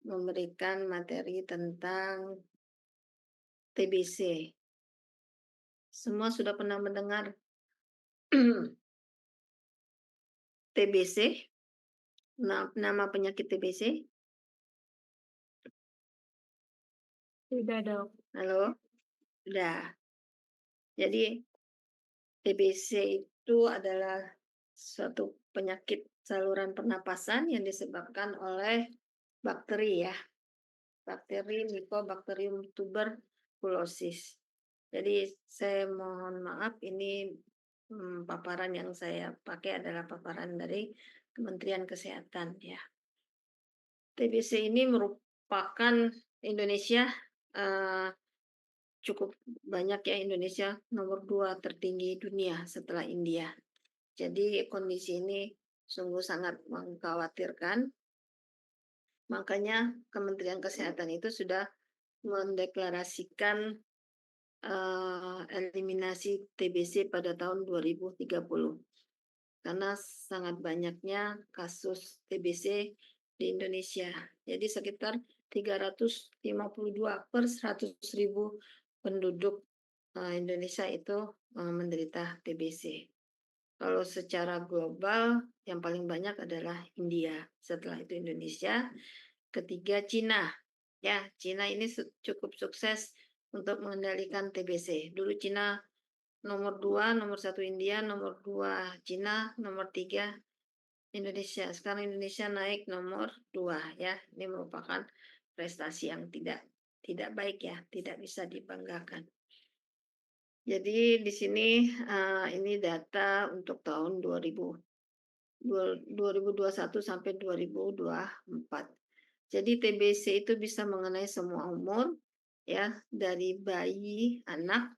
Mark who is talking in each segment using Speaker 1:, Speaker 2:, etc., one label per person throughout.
Speaker 1: memberikan materi tentang TBC. Semua sudah pernah mendengar TBC, nama penyakit TBC?
Speaker 2: Tidak, Dok.
Speaker 1: Halo? Sudah. Jadi TBC itu adalah suatu penyakit saluran pernapasan yang disebabkan oleh bakteri ya, bakteri Mycobacterium tuberculosis. Jadi saya mohon maaf ini paparan yang saya pakai adalah paparan dari Kementerian Kesehatan ya. TBC ini merupakan Indonesia cukup banyak ya, Indonesia nomor 2 tertinggi dunia setelah India. Jadi kondisi ini sungguh sangat mengkhawatirkan. Makanya Kementerian Kesehatan itu sudah mendeklarasikan eliminasi TBC pada tahun 2030. Karena sangat banyaknya kasus TBC di Indonesia. Jadi sekitar 352 per 100.000 penduduk Indonesia itu menderita TBC. Kalau secara global yang paling banyak adalah India, setelah itu Indonesia, ketiga Cina. Ya, Cina ini cukup sukses untuk mengendalikan TBC. Dulu Cina nomor 2, nomor 1 India, nomor 2 Cina, nomor 3 Indonesia. Sekarang Indonesia naik nomor 2 ya. Ini merupakan prestasi yang tidak baik ya, tidak bisa dibanggakan. Jadi di sini ini data untuk tahun 2021 sampai 2024. Jadi TBC itu bisa mengenai semua umur ya, dari bayi, anak,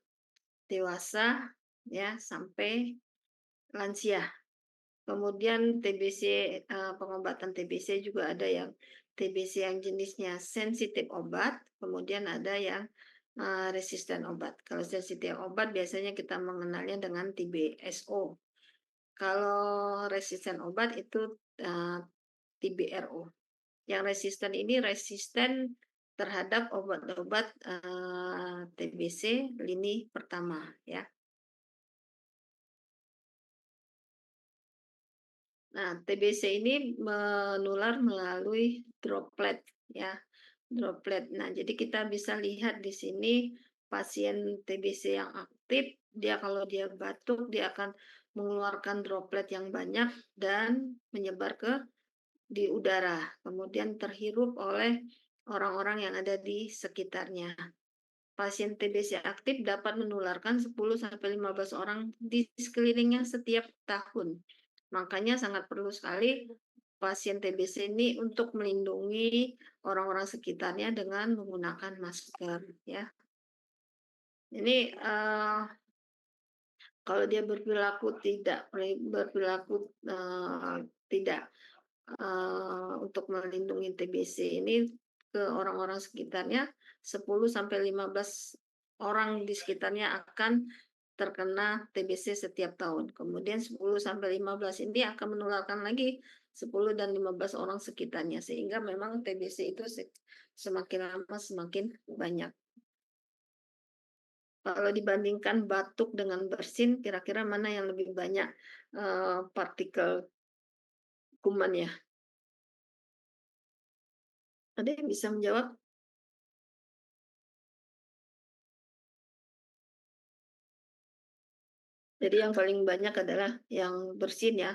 Speaker 1: dewasa ya sampai lansia. Kemudian TBC pengobatan TBC juga ada yang TBC yang jenisnya sensitif obat, kemudian ada yang resisten obat. Kalau sensitif obat biasanya kita mengenalnya dengan TBSO. Kalau resisten obat itu TBRO. Yang resisten ini resisten terhadap obat-obat TBC lini pertama ya. Nah, TBC ini menular melalui droplet ya, droplet. Nah, jadi kita bisa lihat di sini pasien TBC yang aktif, dia kalau dia batuk dia akan mengeluarkan droplet yang banyak dan menyebar di udara, kemudian terhirup oleh orang-orang yang ada di sekitarnya. Pasien TBC aktif dapat menularkan 10 sampai 15 orang di sekelilingnya setiap tahun. Makanya sangat perlu sekali pasien TBC ini untuk melindungi orang-orang sekitarnya dengan menggunakan masker ya. Ini kalau dia berperilaku tidak untuk melindungi TBC ini ke orang-orang sekitarnya, 10 sampai 15 orang di sekitarnya akan terkena TBC setiap tahun. Kemudian 10 sampai 15 ini akan menularkan lagi 10 dan 15 orang sekitarnya, sehingga memang TBC itu semakin lama semakin banyak. Kalau dibandingkan batuk dengan bersin, kira-kira mana yang lebih banyak partikel kumannya? Ada yang bisa menjawab? Jadi yang paling banyak adalah yang bersin ya.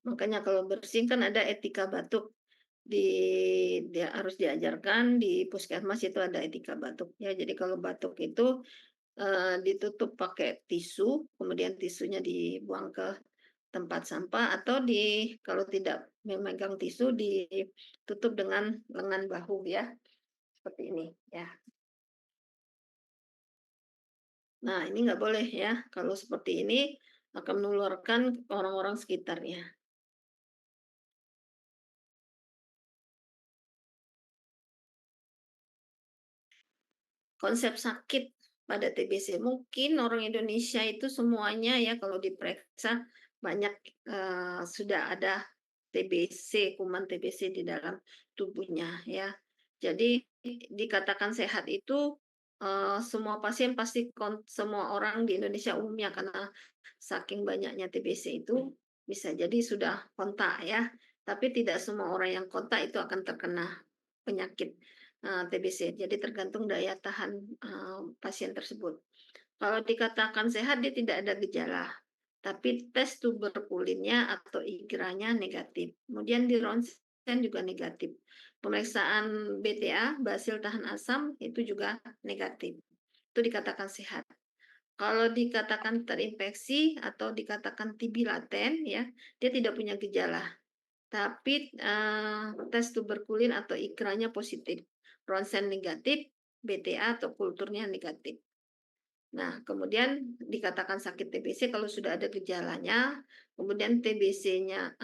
Speaker 1: Makanya kalau bersin kan ada etika batuk. Dia harus diajarkan di puskesmas itu ada etika batuk ya. Jadi kalau batuk itu ditutup pakai tisu, kemudian tisunya dibuang ke tempat sampah atau kalau tidak memegang tisu ditutup dengan lengan bahu ya. Seperti ini ya. Nah, ini nggak boleh ya. Kalau seperti ini akan menularkan orang-orang sekitarnya. Konsep sakit pada TBC, mungkin orang Indonesia itu semuanya ya kalau diperiksa banyak sudah ada TBC, kuman TBC di dalam tubuhnya ya. Jadi dikatakan sehat itu, semua pasien pasti semua orang di Indonesia umumnya karena saking banyaknya TBC itu bisa jadi sudah kontak ya, tapi tidak semua orang yang kontak itu akan terkena penyakit, TBC. Jadi tergantung daya tahan, pasien tersebut. Kalau dikatakan sehat dia tidak ada gejala, tapi tes tuberkulinnya atau IGRA-nya negatif. Kemudian di ronsen juga negatif. Pemeriksaan BTA, basil tahan asam, itu juga negatif. Itu dikatakan sehat. Kalau dikatakan terinfeksi atau dikatakan TB laten ya, dia tidak punya gejala, tapi, tes tuberkulin atau IGRA-nya positif, ronsen negatif, BTA atau kulturnya negatif. Nah, kemudian dikatakan sakit TBC kalau sudah ada gejalanya, kemudian TBC-nya,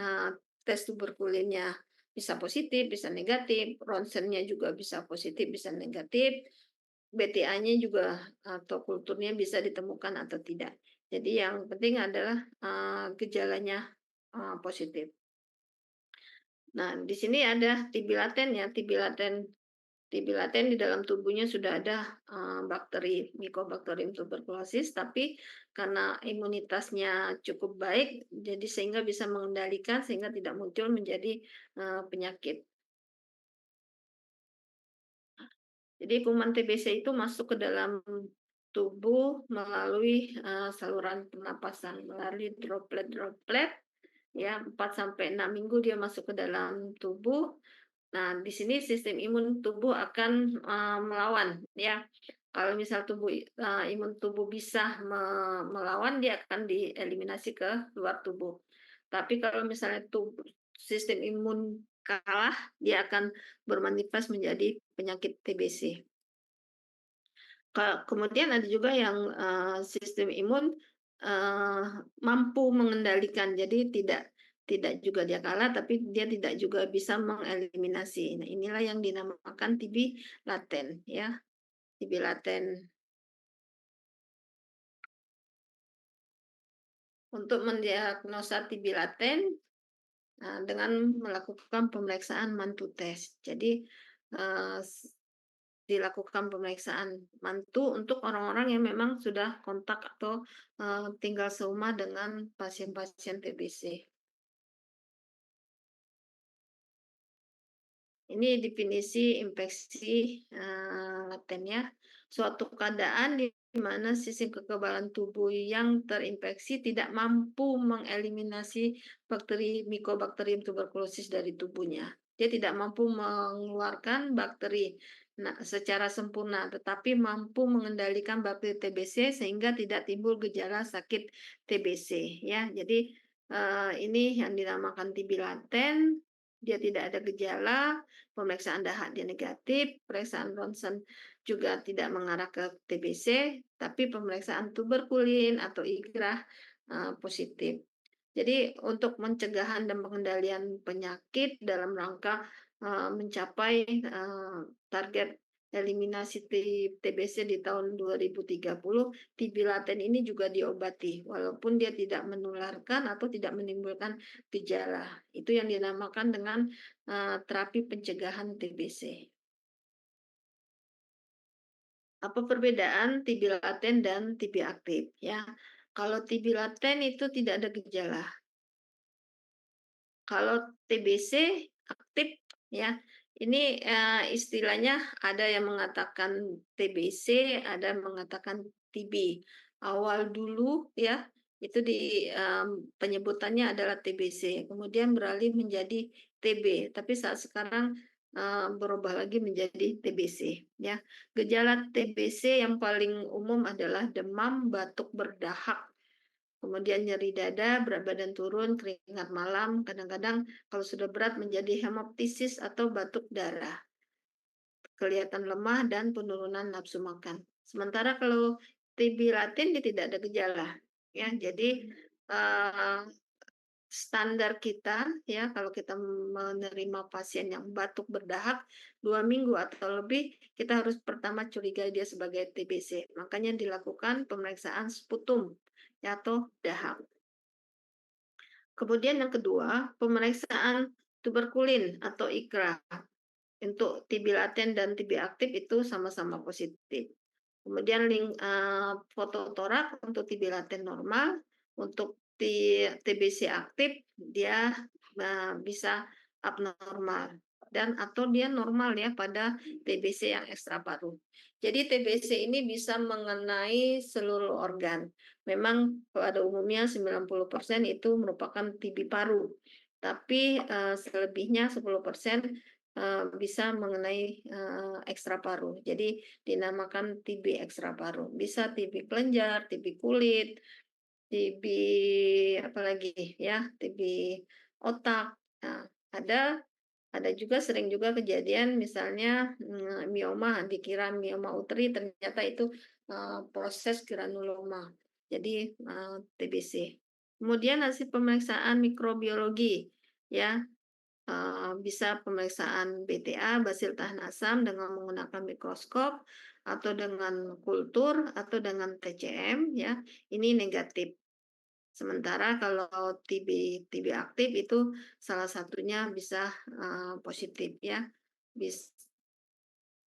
Speaker 1: tes tuberkulinnya bisa positif, bisa negatif, ronsennya juga bisa positif, bisa negatif, BTA-nya juga atau kulturnya bisa ditemukan atau tidak. Jadi yang penting adalah, gejalanya, positif. Nah, di sini ada TB laten ya, TB laten di dalam tubuhnya sudah ada, bakteri Mycobacterium tuberculosis, tapi karena imunitasnya cukup baik, jadi sehingga bisa mengendalikan sehingga tidak muncul menjadi, penyakit. Jadi kuman TBC itu masuk ke dalam tubuh melalui, saluran pernapasan, melalui droplet-droplet, ya 4 sampai 6 minggu dia masuk ke dalam tubuh. Nah, di sini sistem imun tubuh akan, melawan ya. Kalau misal imun tubuh bisa melawan, dia akan dieliminasi ke luar tubuh. Tapi kalau misalnya sistem imun kalah, dia akan bermanifest menjadi penyakit TBC. Kemudian ada juga yang, sistem imun, eee, mampu mengendalikan. Jadi tidak juga dia kalah, tapi dia tidak juga bisa mengeliminasi. Nah, inilah yang dinamakan TB laten ya, TB laten. Untuk mendiagnosa TB laten, dengan melakukan pemeriksaan mantu test. Jadi, eee, dilakukan pemeriksaan mantu untuk orang-orang yang memang sudah kontak atau, tinggal serumah dengan pasien-pasien TBC. Ini definisi infeksi, laten ya, suatu keadaan di mana sistem kekebalan tubuh yang terinfeksi tidak mampu mengeliminasi bakteri Mycobacterium tuberculosis dari tubuhnya. Dia tidak mampu mengeluarkan bakteri secara sempurna, tetapi mampu mengendalikan bakteri TBC sehingga tidak timbul gejala sakit TBC ya. Jadi, ini yang dinamakan TB laten, dia tidak ada gejala, pemeriksaan dahak dia negatif, pemeriksaan ronsen juga tidak mengarah ke TBC, tapi pemeriksaan tuberkulin atau IGRA, positif. Jadi untuk pencegahan dan pengendalian penyakit dalam rangka, mencapai, target eliminasi TBC di tahun 2030, TB laten ini juga diobati, walaupun dia tidak menularkan atau tidak menimbulkan gejala. Itu yang dinamakan dengan, terapi pencegahan TBC. Apa perbedaan TB laten dan TB aktif ya? Kalau TB laten itu tidak ada gejala. Kalau TBC aktif ya, ini, istilahnya ada yang mengatakan TBC, ada yang mengatakan TB. Awal dulu ya, itu penyebutannya adalah TBC, kemudian beralih menjadi TB, tapi saat sekarang, berubah lagi menjadi TBC ya. Gejala TBC yang paling umum adalah demam, batuk berdahak, kemudian nyeri dada, berat badan turun, keringat malam, kadang-kadang kalau sudah berat menjadi hemoptisis atau batuk darah, kelihatan lemah dan penurunan nafsu makan. Sementara kalau TB laten dia tidak ada gejala, ya. Jadi, eee, standar kita ya kalau kita menerima pasien yang batuk berdahak 2 minggu atau lebih, kita harus pertama curigai dia sebagai TBC. Makanya dilakukan pemeriksaan sputum ya atau dahak. Kemudian yang kedua, pemeriksaan tuberkulin atau IGRA. untuk TB laten dan TB aktif itu sama-sama positif. Kemudian foto torak untuk TB laten normal, untuk TBC aktif dia, bisa abnormal dan atau dia normal ya pada TBC yang ekstra paru. Jadi TBC ini bisa mengenai seluruh organ. Memang pada umumnya 90% itu merupakan TB paru, tapi, selebihnya 10% bisa mengenai, ekstra paru. Jadi dinamakan TB ekstra paru. Bisa TB kelenjar, TB kulit, TB apalagi ya, TB otak. Nah, ada juga sering juga kejadian misalnya, mioma, dikira mioma uteri ternyata itu, proses granuloma. Jadi, TBC. Kemudian hasil pemeriksaan mikrobiologi ya, bisa pemeriksaan BTA, basil tahan asam dengan menggunakan mikroskop atau dengan kultur atau dengan TCM ya, ini negatif. Sementara kalau TB aktif itu salah satunya bisa, positif ya. Bis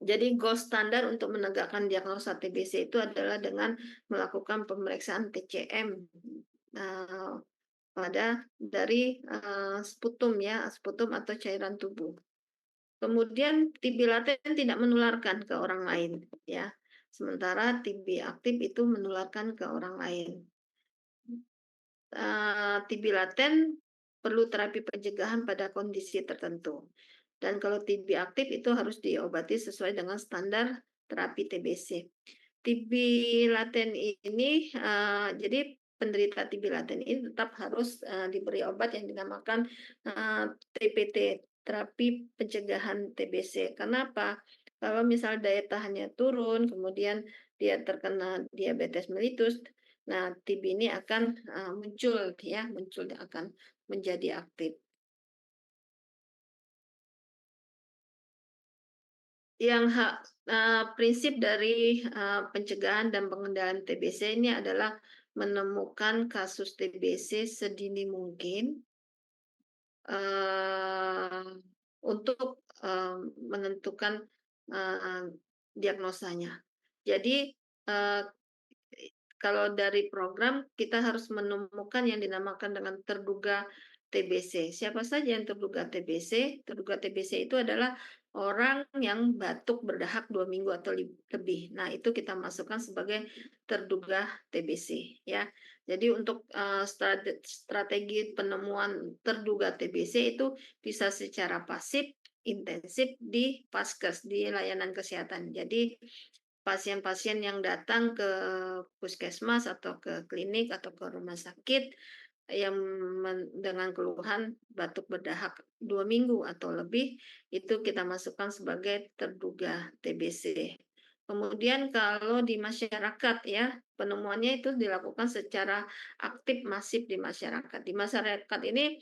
Speaker 1: jadi gold standar untuk menegakkan diagnosa TBC itu adalah dengan melakukan pemeriksaan TCM, eee, pada dari, sputum ya, sputum atau cairan tubuh. Kemudian TB laten tidak menularkan ke orang lain ya, sementara TB aktif itu menularkan ke orang lain. TB laten perlu terapi pencegahan pada kondisi tertentu. Dan kalau TB aktif itu harus diobati sesuai dengan standar terapi TBC. TB laten ini, jadi penderita TB laten ini tetap harus, diberi obat yang dinamakan, TPT, terapi pencegahan TBC. Kenapa? Kalau misal daya tahannya turun, kemudian dia terkena diabetes mellitus, nah TB ini akan, muncul ya, muncul akan menjadi aktif. Yang prinsip dari, pencegahan dan pengendalian TBC ini adalah menemukan kasus TBC sedini mungkin, eee, untuk, menentukan, eee, diagnosanya. Jadi, eee kalau dari program kita harus menemukan yang dinamakan dengan terduga TBC. Siapa saja yang terduga TBC? Terduga TBC itu adalah orang yang batuk berdahak 2 minggu atau lebih. Nah, itu kita masukkan sebagai terduga TBC ya. Jadi untuk, strategi penemuan terduga TBC itu bisa secara pasif, intensif di Paskes, di layanan kesehatan. Jadi pasien-pasien yang datang ke puskesmas atau ke klinik atau ke rumah sakit yang dengan keluhan batuk berdahak 2 minggu atau lebih, itu kita masukkan sebagai terduga TBC. Kemudian kalau di masyarakat ya, penemuannya itu dilakukan secara aktif masif di masyarakat. Di masyarakat ini,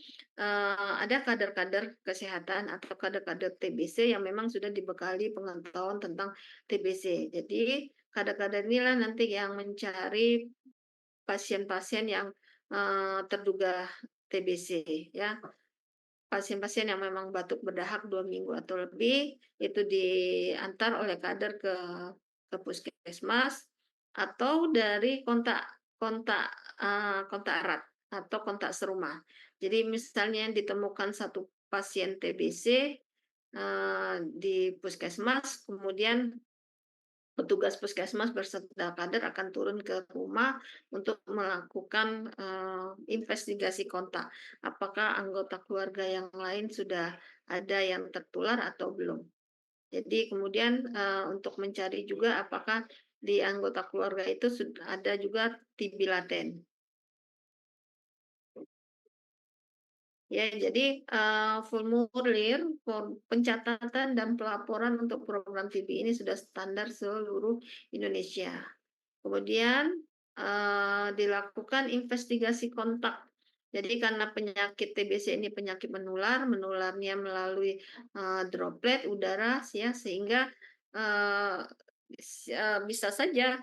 Speaker 1: ada kader-kader kesehatan atau kader-kader TBC yang memang sudah dibekali pengetahuan tentang TBC. Jadi kader-kader inilah nanti yang mencari pasien-pasien yang, terduga TBC ya. Pasien-pasien yang memang batuk berdahak 2 minggu atau lebih, itu diantar oleh kader ke puskesmas atau dari kontak kontak, kontak erat atau kontak serumah. Jadi misalnya ditemukan satu pasien TBC, di puskesmas, kemudian petugas puskesmas berserta kader akan turun ke rumah untuk melakukan, investigasi kontak. Apakah anggota keluarga yang lain sudah ada yang tertular atau belum. Jadi kemudian, untuk mencari juga apakah di anggota keluarga itu ada juga TB laten. Ya, jadi, formulir pencatatan dan pelaporan untuk program TB ini sudah standar seluruh Indonesia. Kemudian, dilakukan investigasi kontak. Jadi karena penyakit TBC ini penyakit menular, menularnya melalui, droplet udara ya, sehingga, eee, bisa saja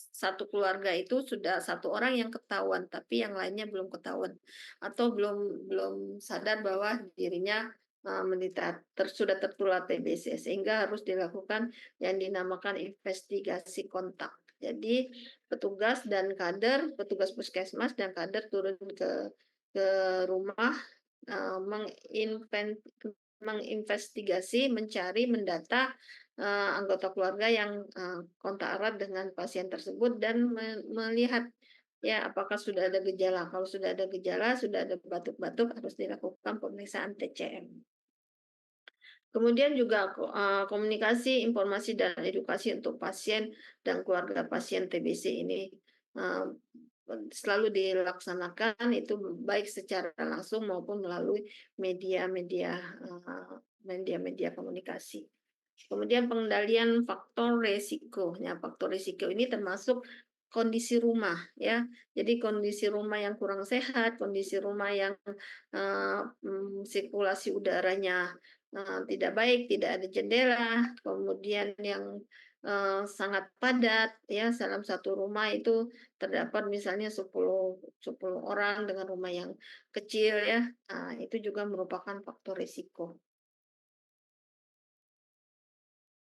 Speaker 1: satu keluarga itu sudah satu orang yang ketahuan, tapi yang lainnya belum ketahuan, atau belum belum sadar bahwa dirinya sudah tertular TBC, sehingga harus dilakukan yang dinamakan investigasi kontak. Jadi petugas puskesmas dan kader turun ke rumah, menginvestigasi, mencari, mendata, anggota keluarga yang, kontak erat dengan pasien tersebut dan melihat, ya, apakah sudah ada gejala. Kalau sudah ada gejala, sudah ada batuk-batuk, harus dilakukan pemeriksaan TCM. Kemudian juga komunikasi, informasi, dan edukasi untuk pasien dan keluarga pasien TBC ini, eee, selalu dilaksanakan itu baik secara langsung maupun melalui media-media, media-media komunikasi. Kemudian pengendalian faktor resiko. Nah, faktor resiko ini termasuk kondisi rumah, ya. Jadi kondisi rumah yang kurang sehat, kondisi rumah yang, sirkulasi udaranya, tidak baik, tidak ada jendela, kemudian yang, sangat padat, ya, dalam satu rumah itu terdapat misalnya 10 orang dengan rumah yang kecil, ya, itu juga merupakan faktor risiko.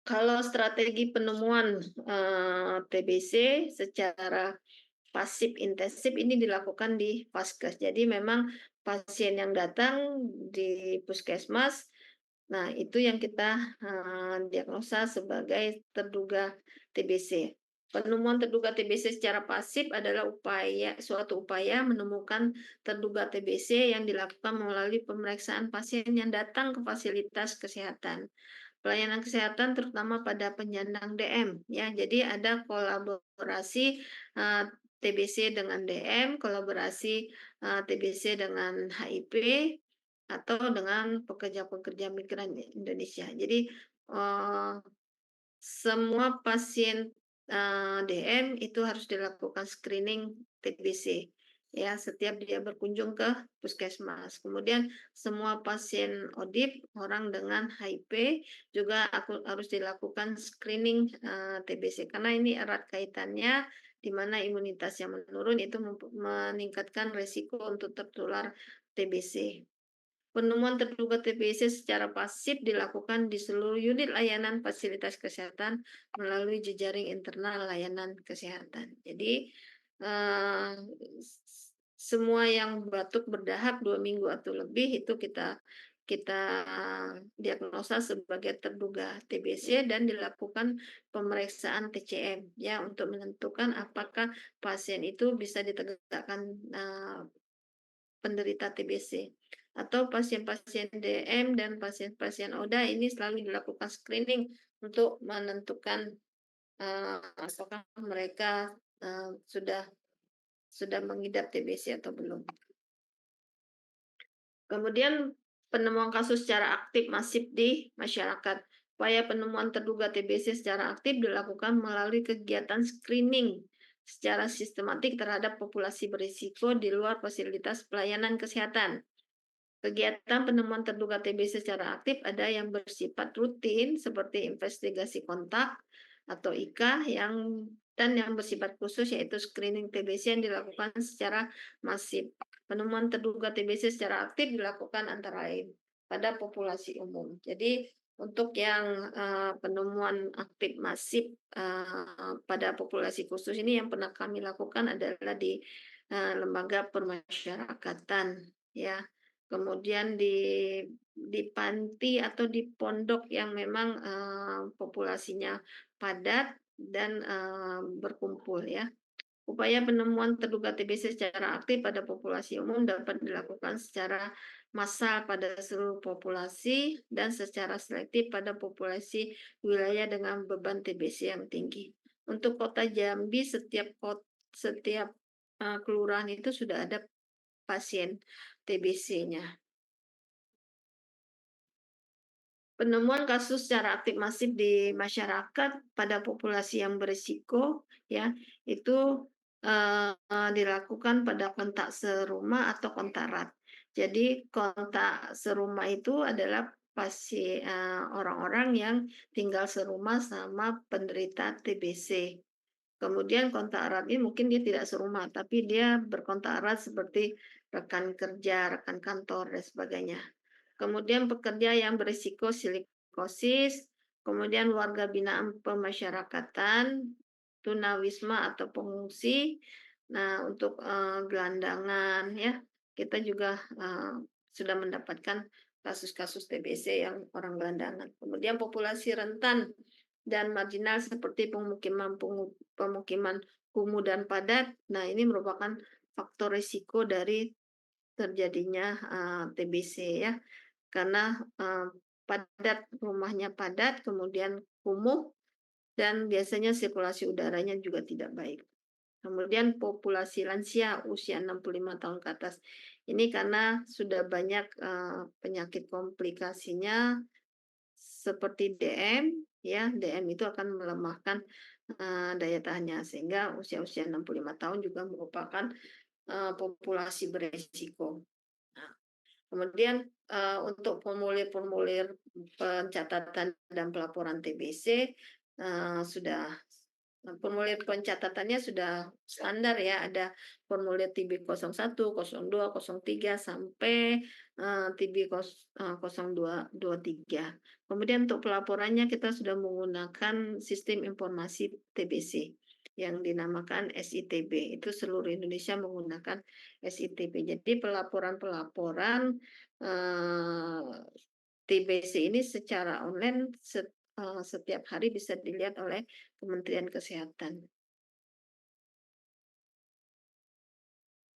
Speaker 1: Kalau strategi penemuan, TBC secara pasif intensif ini dilakukan di Vaskes. Jadi memang pasien yang datang di puskesmas, nah itu yang kita, diagnosa sebagai terduga TBC. Penemuan terduga TBC secara pasif adalah suatu upaya menemukan terduga TBC yang dilakukan melalui pemeriksaan pasien yang datang ke fasilitas kesehatan. Pelayanan kesehatan terutama pada penyandang DM, ya. Jadi ada kolaborasi, TBC dengan DM, kolaborasi, TBC dengan HIV, atau dengan pekerja-pekerja migran Indonesia. Jadi, eee semua pasien, DM itu harus dilakukan screening TBC, ya, setiap dia berkunjung ke puskesmas. Kemudian semua pasien ODIP, orang dengan HIV, juga harus dilakukan screening, TBC, karena ini erat kaitannya, di mana imunitas yang menurun itu meningkatkan resiko untuk tertular TBC. Penemuan terduga TBC secara pasif dilakukan di seluruh unit layanan fasilitas kesehatan melalui jejaring internal layanan kesehatan. Jadi, eee, semua yang batuk berdahak 2 minggu atau lebih itu kita kita diagnosa sebagai terduga TBC dan dilakukan pemeriksaan TCM, ya, untuk menentukan apakah pasien itu bisa ditegakkan, penderita TBC. Atau pasien-pasien DM dan pasien-pasien ODA ini selalu dilakukan screening untuk menentukan, apakah mereka, sudah mengidap TBC atau belum. Kemudian penemuan kasus secara aktif masif di masyarakat. Upaya penemuan terduga TBC secara aktif dilakukan melalui kegiatan screening secara sistematik terhadap populasi berisiko di luar fasilitas pelayanan kesehatan. Kegiatan penemuan terduga TBC secara aktif ada yang bersifat rutin seperti investigasi kontak atau IKA dan yang bersifat khusus yaitu screening TBC yang dilakukan secara masif. Penemuan terduga TBC secara aktif dilakukan antara lain pada populasi umum. Jadi untuk yang penemuan aktif masif pada populasi khusus ini yang pernah kami lakukan adalah di lembaga permasyarakatan, ya. Kemudian di panti atau di pondok yang memang, populasinya padat dan, berkumpul, ya. Upaya penemuan terduga TBC secara aktif pada populasi umum dapat dilakukan secara massal pada seluruh populasi dan secara selektif pada populasi wilayah dengan beban TBC yang tinggi. Untuk Kota Jambi setiap, kelurahan itu sudah ada pasien TBC-nya. Penemuan kasus secara aktif masif di masyarakat pada populasi yang berisiko, ya, itu, dilakukan pada kontak serumah atau kontak erat. Jadi kontak serumah itu adalah orang-orang yang tinggal serumah sama penderita TBC. Kemudian kontak erat ini mungkin dia tidak serumah, tapi dia berkontak erat seperti rekan kerja, rekan kantor, dan sebagainya. kemudian pekerja yang berisiko silikosis, kemudian warga binaan pemasyarakatan, tunawisma atau pengungsi. Nah, untuk, gelandangan ya, kita juga, sudah mendapatkan kasus-kasus TBC yang orang gelandangan. Kemudian populasi rentan dan marginal seperti pemukiman kumuh dan padat. Nah, ini merupakan faktor risiko dari terjadinya, TBC ya, karena, padat, rumahnya padat, kemudian kumuh, dan biasanya sirkulasi udaranya juga tidak baik. Kemudian populasi lansia usia 65 tahun ke atas. Ini karena sudah banyak, penyakit komplikasinya seperti DM, ya, DM itu akan melemahkan, daya tahannya, sehingga usia-usia 65 tahun juga merupakan, populasi beresiko. Nah, kemudian, untuk formulir-formulir pencatatan dan pelaporan TBC, sudah formulir pencatatannya sudah standar ya, ada formulir TB 01, 02, 03 sampai, TB 0223. Kemudian untuk pelaporannya kita sudah menggunakan sistem informasi TBC yang dinamakan SITB, itu seluruh Indonesia menggunakan SITB. Jadi pelaporan-pelaporan, TBC ini secara online setiap hari bisa dilihat oleh Kementerian Kesehatan.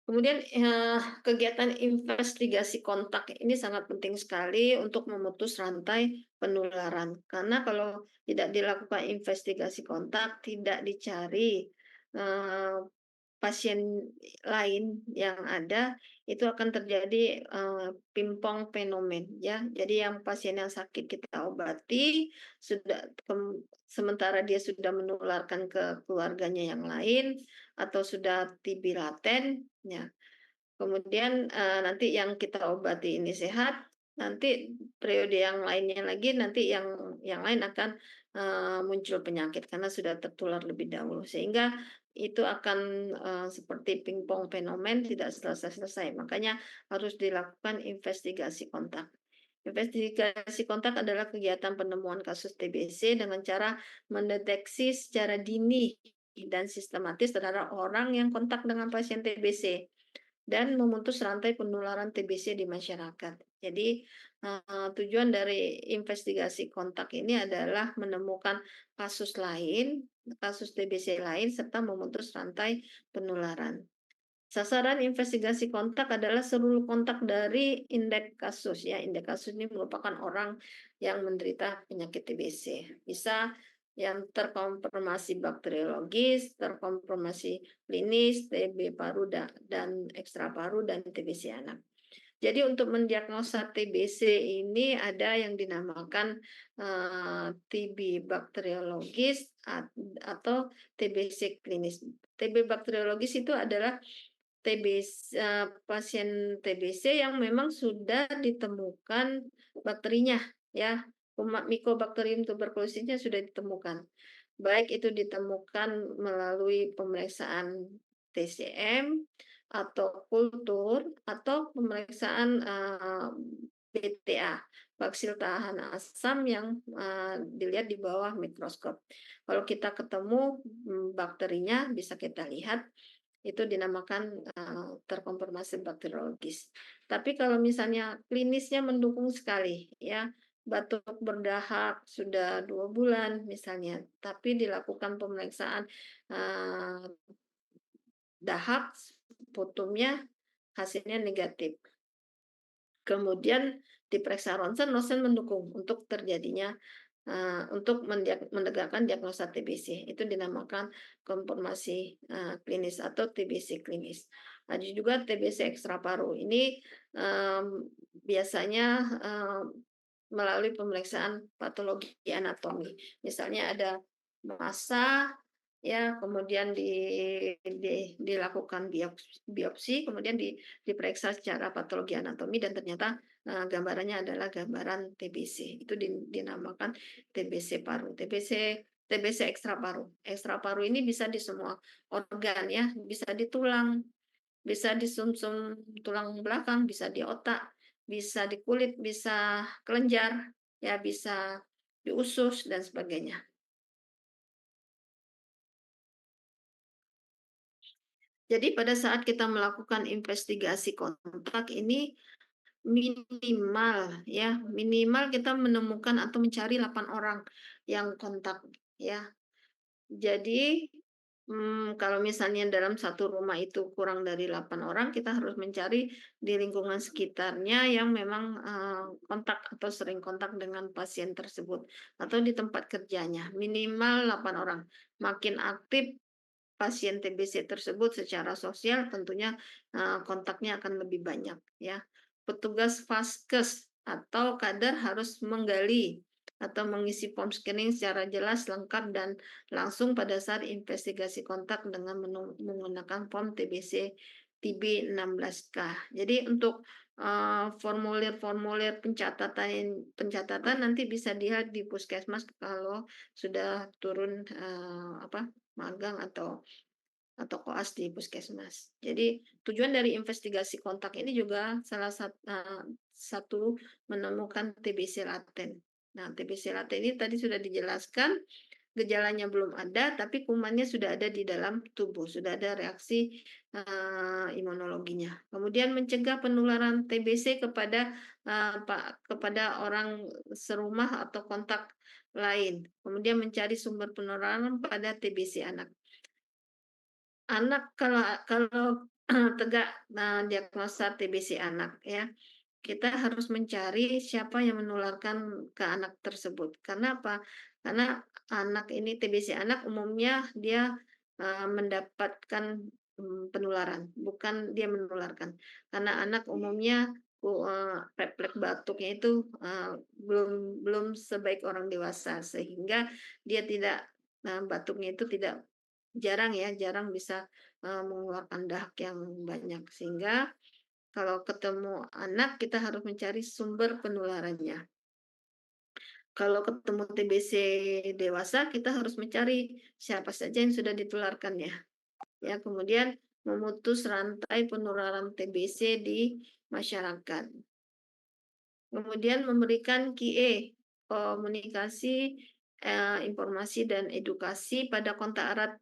Speaker 1: Kemudian, kegiatan investigasi kontak ini sangat penting sekali untuk memutus rantai penularan. Karena kalau tidak dilakukan investigasi kontak, tidak dicari, eee, pasien lain yang ada, itu akan terjadi, pingpong fenomen ya. Jadi yang pasien yang sakit kita obati, sementara dia sudah menularkan ke keluarganya yang lain, atau sudah TB laten, ya. Kemudian, nanti yang kita obati ini sehat, nanti periode yang lainnya lagi, nanti yang lain akan, muncul penyakit karena sudah tertular lebih dahulu. Sehingga itu akan, seperti pingpong fenomen tidak selesai-selesai. Makanya harus dilakukan investigasi kontak. Investigasi kontak adalah kegiatan penemuan kasus TBC dengan cara mendeteksi secara dini dan sistematis terhadap orang yang kontak dengan pasien TBC dan memutus rantai penularan TBC di masyarakat. Jadi, tujuan dari investigasi kontak ini adalah menemukan kasus lain, kasus TBC lain, serta memutus rantai penularan. Sasaran investigasi kontak adalah seluruh kontak dari indeks kasus ya. Indeks kasus ini merupakan orang yang menderita penyakit TBC. Bisa yang terkonfirmasi bakteriologis, terkonfirmasi klinis, TB paru dan ekstra paru dan TBC anak. Jadi untuk mendiagnosa TBC ini ada yang dinamakan TB bakteriologis atau TBC klinis. TB bakteriologis itu adalah pasien TBC yang memang sudah ditemukan bakterinya ya, Mycobacterium tuberculosisnya sudah ditemukan. Baik itu ditemukan melalui pemeriksaan TCM atau kultur atau pemeriksaan, BTA, baksil tahan asam yang, dilihat di bawah mikroskop. Kalau kita ketemu, bakterinya bisa kita lihat, itu dinamakan, terkonfirmasi bakteriologis. Tapi kalau misalnya klinisnya mendukung sekali ya, batuk berdahak sudah 2 bulan misalnya, tapi dilakukan pemeriksaan, eee, dahak, putumnya hasilnya negatif. Kemudian diperiksa ronsen, ronsen mendukung untuk terjadinya, untuk menegakkan diagnosa TBC, itu dinamakan konfirmasi, klinis atau TBC klinis. Ada juga TBC ekstra paru, ini, biasanya, melalui pemeriksaan patologi anatomi. Misalnya ada massa, ya, kemudian dilakukan biopsi, kemudian diperiksa secara patologi anatomi dan ternyata, gambarannya adalah gambaran TBC. Itu dinamakan TBC paru, TBC ekstra paru. Ekstra paru ini bisa di semua organ ya, bisa di tulang, bisa di sumsum tulang belakang, bisa di otak, bisa di kulit, bisa kelenjar, ya bisa di usus dan sebagainya. Jadi pada saat kita melakukan investigasi kontak ini minimal ya, minimal kita menemukan atau mencari 8 orang yang kontak ya. Jadi, kalau misalnya dalam satu rumah itu kurang dari 8 orang, kita harus mencari di lingkungan sekitarnya yang memang, kontak atau sering kontak dengan pasien tersebut, atau di tempat kerjanya, minimal 8 orang. Makin aktif pasien TBC tersebut secara sosial tentunya, kontaknya akan lebih banyak ya. Petugas Vaskes atau kader harus menggali atau mengisi form screening secara jelas, lengkap, dan langsung pada saat investigasi kontak dengan menggunakan form TBC TB 16K. Jadi untuk, formulir-formulir pencatatan pencatatan nanti bisa dilihat di puskesmas kalau sudah turun, magang atau koas di puskesmas. Jadi tujuan dari investigasi kontak ini juga satu menemukan TBC laten. Nah, TBC laten ini tadi sudah dijelaskan, gejalanya belum ada, tapi kumannya sudah ada di dalam tubuh, sudah ada reaksi, imunologinya. Kemudian mencegah penularan TBC kepada orang serumah atau kontak lain. Kemudian mencari sumber penularan pada TBC anak. Anak kalau kalau tegak, diagnosa TBC anak ya, kita harus mencari siapa yang menularkan ke anak tersebut. Karena apa? Karena anak ini TBC anak umumnya dia, mendapatkan, penularan, bukan dia menularkan. Karena anak umumnya, refleks batuknya itu, belum belum sebaik orang dewasa, sehingga dia tidak batuknya itu tidak jarang ya, jarang bisa, mengeluarkan dahak yang banyak. Sehingga kalau ketemu anak, kita harus mencari sumber penularannya. Kalau ketemu TBC dewasa, kita harus mencari siapa saja yang sudah ditularkannya. Ya, kemudian memutus rantai penularan TBC di masyarakat. Kemudian memberikan QE, komunikasi, informasi dan edukasi pada kontak erat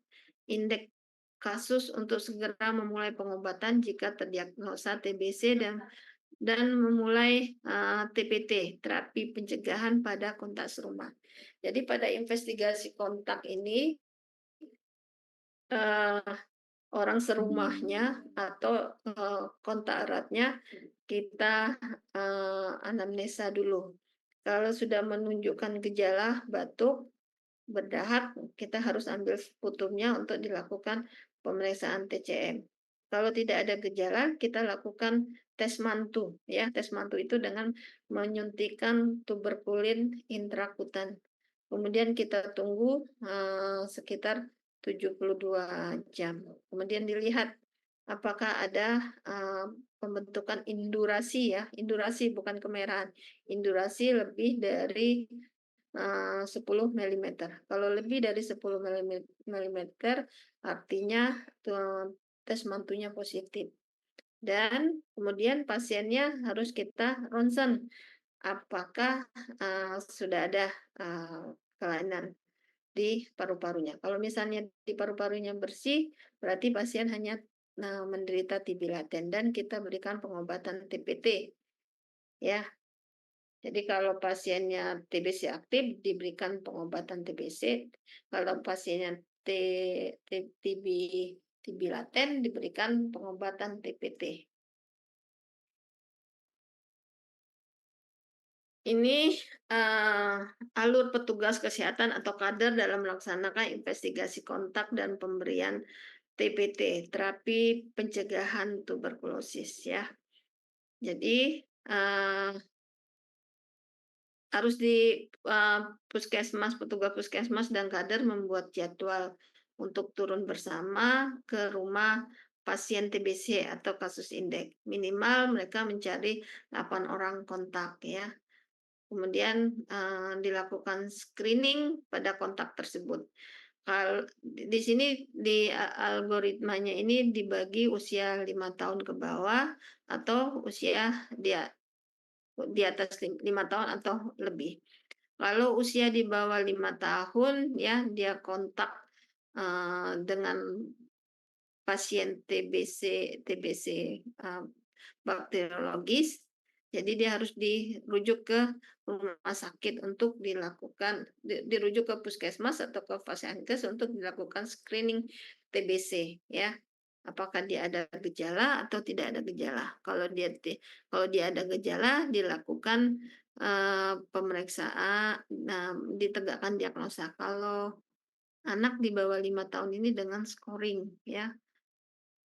Speaker 1: indeks kasus untuk segera memulai pengobatan jika terdiagnosa TBC dan memulai, TPT, terapi pencegahan pada kontak serumah. Jadi pada investigasi kontak ini, eee, orang serumahnya atau, kontak eratnya kita, anamnesa dulu. Kalau sudah menunjukkan gejala batuk, berdahak, kita harus ambil putumnya untuk dilakukan pemeriksaan TCM. Kalau tidak ada gejala, kita lakukan tes mantu ya. Tes mantu itu dengan menyuntikkan tuberkulin intrakutan. Kemudian kita tunggu, sekitar 72 jam. Kemudian dilihat apakah ada, pembentukan indurasi ya, indurasi bukan kemerahan, indurasi lebih dari 10 milimeter. Kalau lebih dari 10 milimeter artinya, tes mantunya positif. Dan kemudian pasiennya harus kita ronsen, apakah, sudah ada, kelainan di paru-parunya. Kalau misalnya di paru-parunya bersih, berarti pasien hanya, menderita TB laten dan kita berikan pengobatan TPT, ya. Jadi kalau pasiennya TBC aktif diberikan pengobatan TBC, kalau pasiennya T T TB TB laten diberikan pengobatan TPT. Ini, eee, alur petugas kesehatan atau kader dalam melaksanakan investigasi kontak dan pemberian TPT, terapi pencegahan tuberkulosis ya. Jadi, harus puskesmas, petugas puskesmas dan kader membuat jadwal untuk turun bersama ke rumah pasien TBC atau kasus indeks. Minimal mereka mencari 8 orang kontak ya. Kemudian, dilakukan screening pada kontak tersebut. Di sini algoritmanya ini dibagi usia 5 tahun ke bawah atau usia dia di atas 5 tahun atau lebih. Kalau usia di bawah 5 tahun ya, dia kontak, dengan pasien TBC, bakteriologis, jadi dia harus dirujuk ke rumah sakit untuk dilakukan dirujuk ke puskesmas atau ke Vaskes untuk dilakukan screening TBC ya. Apakah dia ada gejala atau tidak ada gejala. Kalau dia ada gejala dilakukan, pemeriksaan, nah ditegakkan diagnosa. Kalau anak di bawah 5 tahun ini dengan scoring ya.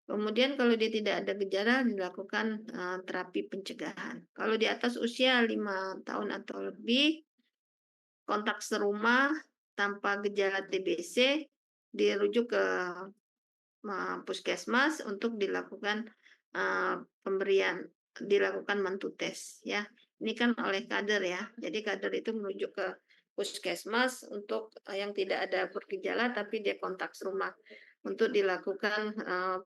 Speaker 1: Kemudian kalau dia tidak ada gejala dilakukan, terapi pencegahan. Kalau di atas usia 5 tahun atau lebih, kontak serumah tanpa gejala TBC dirujuk ke puskesmas untuk dilakukan, dilakukan mantu tes ya. Ini kan oleh kader ya, jadi kader itu merujuk ke puskesmas untuk, yang tidak ada bergejala tapi dia kontak serumah untuk dilakukan,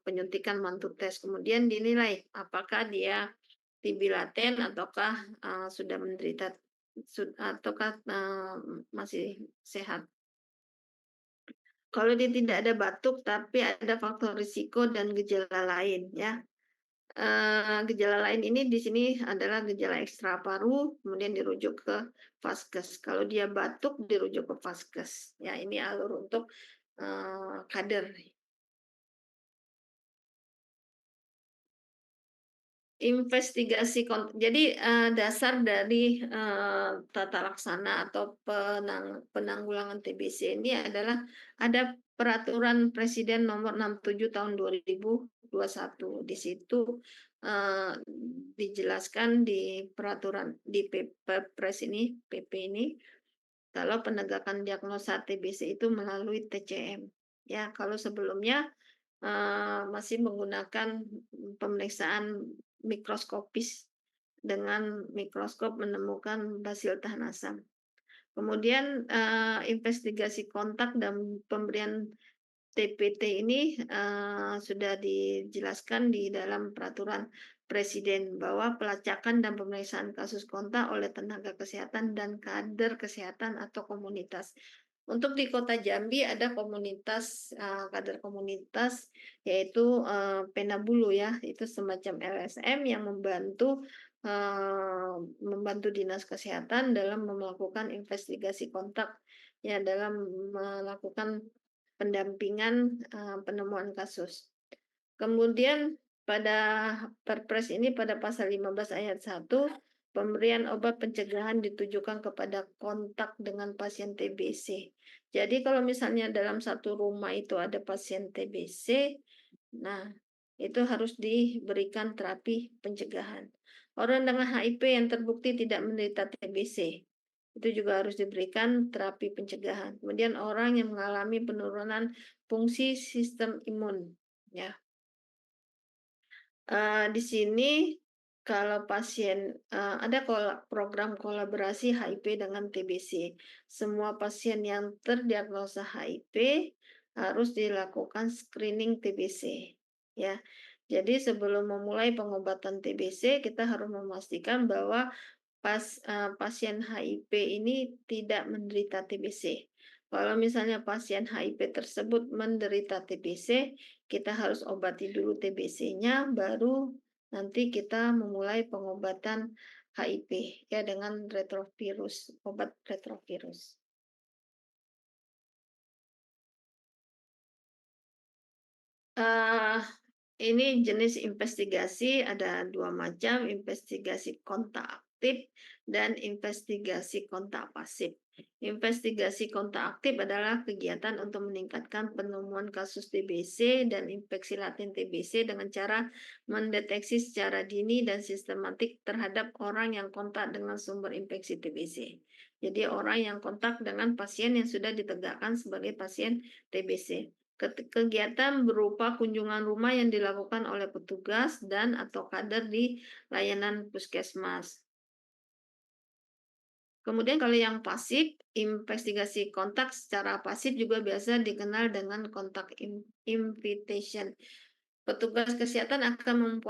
Speaker 1: penyuntikan mantu tes. Kemudian dinilai apakah dia TB laten ataukah, sudah menderita ataukah, masih sehat. Kalau dia tidak ada batuk, tapi ada faktor risiko dan gejala lain ya. Gejala lain ini di sini adalah gejala ekstra paru, kemudian dirujuk ke vaskes. Kalau dia batuk dirujuk ke vaskes. Ya, ini alur untuk, kader. Jadi, dasar dari, tata laksana atau penanggulangan TBC ini adalah ada peraturan presiden nomor 67 tahun 2021. Di situ, dijelaskan di peraturan di Perpres ini, PP ini, kalau penegakan diagnosa TBC itu melalui TCM. Ya, kalau sebelumnya masih menggunakan pemeriksaan mikroskopis dengan mikroskop menemukan basil tahanasam. Kemudian, investigasi kontak dan pemberian TPT ini, sudah dijelaskan di dalam peraturan presiden bahwa pelacakan dan pemeriksaan kasus kontak oleh tenaga kesehatan dan kader kesehatan atau komunitas. Untuk di Kota Jambi ada komunitas, kader komunitas yaitu, Penabulu ya, itu semacam LSM yang membantu dinas kesehatan dalam melakukan investigasi kontak, ya dalam melakukan pendampingan, penemuan kasus. Kemudian pada Perpres ini pada pasal 15 ayat 1, pemberian obat pencegahan ditujukan kepada kontak dengan pasien TBC. Jadi kalau misalnya dalam satu rumah itu ada pasien TBC, nah itu harus diberikan terapi pencegahan. Orang dengan HIV yang terbukti tidak menderita TBC, itu juga harus diberikan terapi pencegahan. Kemudian orang yang mengalami penurunan fungsi sistem imun, ya. Di sini kalau pasien ada program kolaborasi HIV dengan TBC. Semua pasien yang terdiagnosa HIV harus dilakukan screening TBC, ya. Jadi sebelum memulai pengobatan TBC, kita harus memastikan bahwa pasien HIV ini tidak menderita TBC. Kalau misalnya pasien HIV tersebut menderita TBC, kita harus obati dulu TBC-nya, baru nanti kita memulai pengobatan HIV ya dengan retrovirus, obat retrovirus. Eee, ini jenis investigasi ada 2 macam, investigasi kontak aktif dan investigasi kontak pasif. Investigasi kontak aktif adalah kegiatan untuk meningkatkan penemuan kasus TBC dan infeksi laten TBC dengan cara mendeteksi secara dini dan sistematik terhadap orang yang kontak dengan sumber infeksi TBC. Jadi orang yang kontak dengan pasien yang sudah ditegakkan sebagai pasien TBC. Kegiatan berupa kunjungan rumah yang dilakukan oleh petugas dan atau kader di layanan puskesmas. Kemudian kalau yang pasif, investigasi kontak secara pasif juga biasa dikenal dengan kontak invitation. Petugas kesehatan akan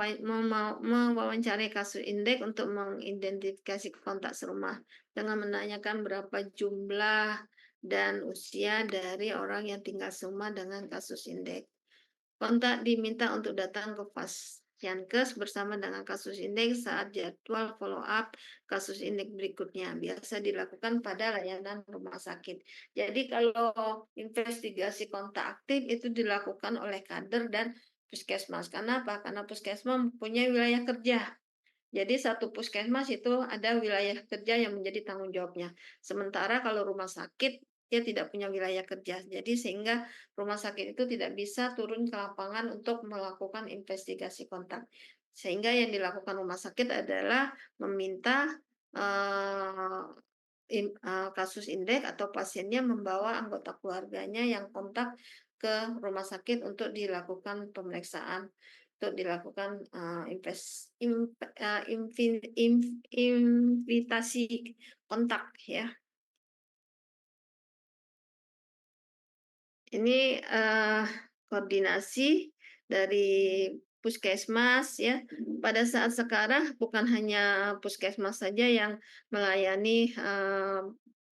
Speaker 1: mewawancarai kasus indeks untuk mengidentifikasi kontak serumah dengan menanyakan berapa jumlah dan usia dari orang yang tinggal serumah dengan kasus indeks. Kontak diminta untuk datang ke Pasienkes bersama dengan kasus indeks saat jadwal follow up kasus indeks berikutnya. Biasa dilakukan pada layanan rumah sakit. Jadi kalau investigasi kontak aktif itu dilakukan oleh kader dan puskesmas. Karena apa? Karena puskesmas mempunyai wilayah kerja. Jadi satu puskesmas itu ada wilayah kerja yang menjadi tanggung jawabnya. Sementara kalau rumah sakit, dia tidak punya wilayah kerja. Jadi sehingga rumah sakit itu tidak bisa turun ke lapangan untuk melakukan investigasi kontak. Sehingga yang dilakukan rumah sakit adalah meminta eh, kasus indeks atau pasiennya membawa anggota keluarganya yang kontak ke rumah sakit untuk dilakukan pemeriksaan, untuk dilakukan invitasi kontak ya. Ini, koordinasi dari puskesmas ya. Pada saat sekarang bukan hanya puskesmas saja yang melayani,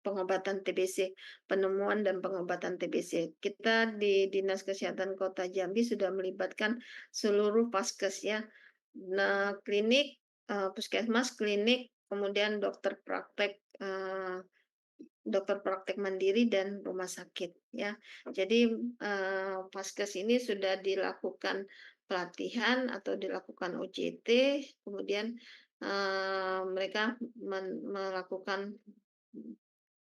Speaker 1: pengobatan TBC, penemuan dan pengobatan TBC. Kita di Dinas Kesehatan Kota Jambi sudah melibatkan seluruh Vaskes ya. Nah, klinik, puskesmas, klinik, kemudian dokter praktek mandiri dan rumah sakit ya. Jadi, Vaskes ini sudah dilakukan pelatihan atau dilakukan OJT, kemudian, mereka melakukan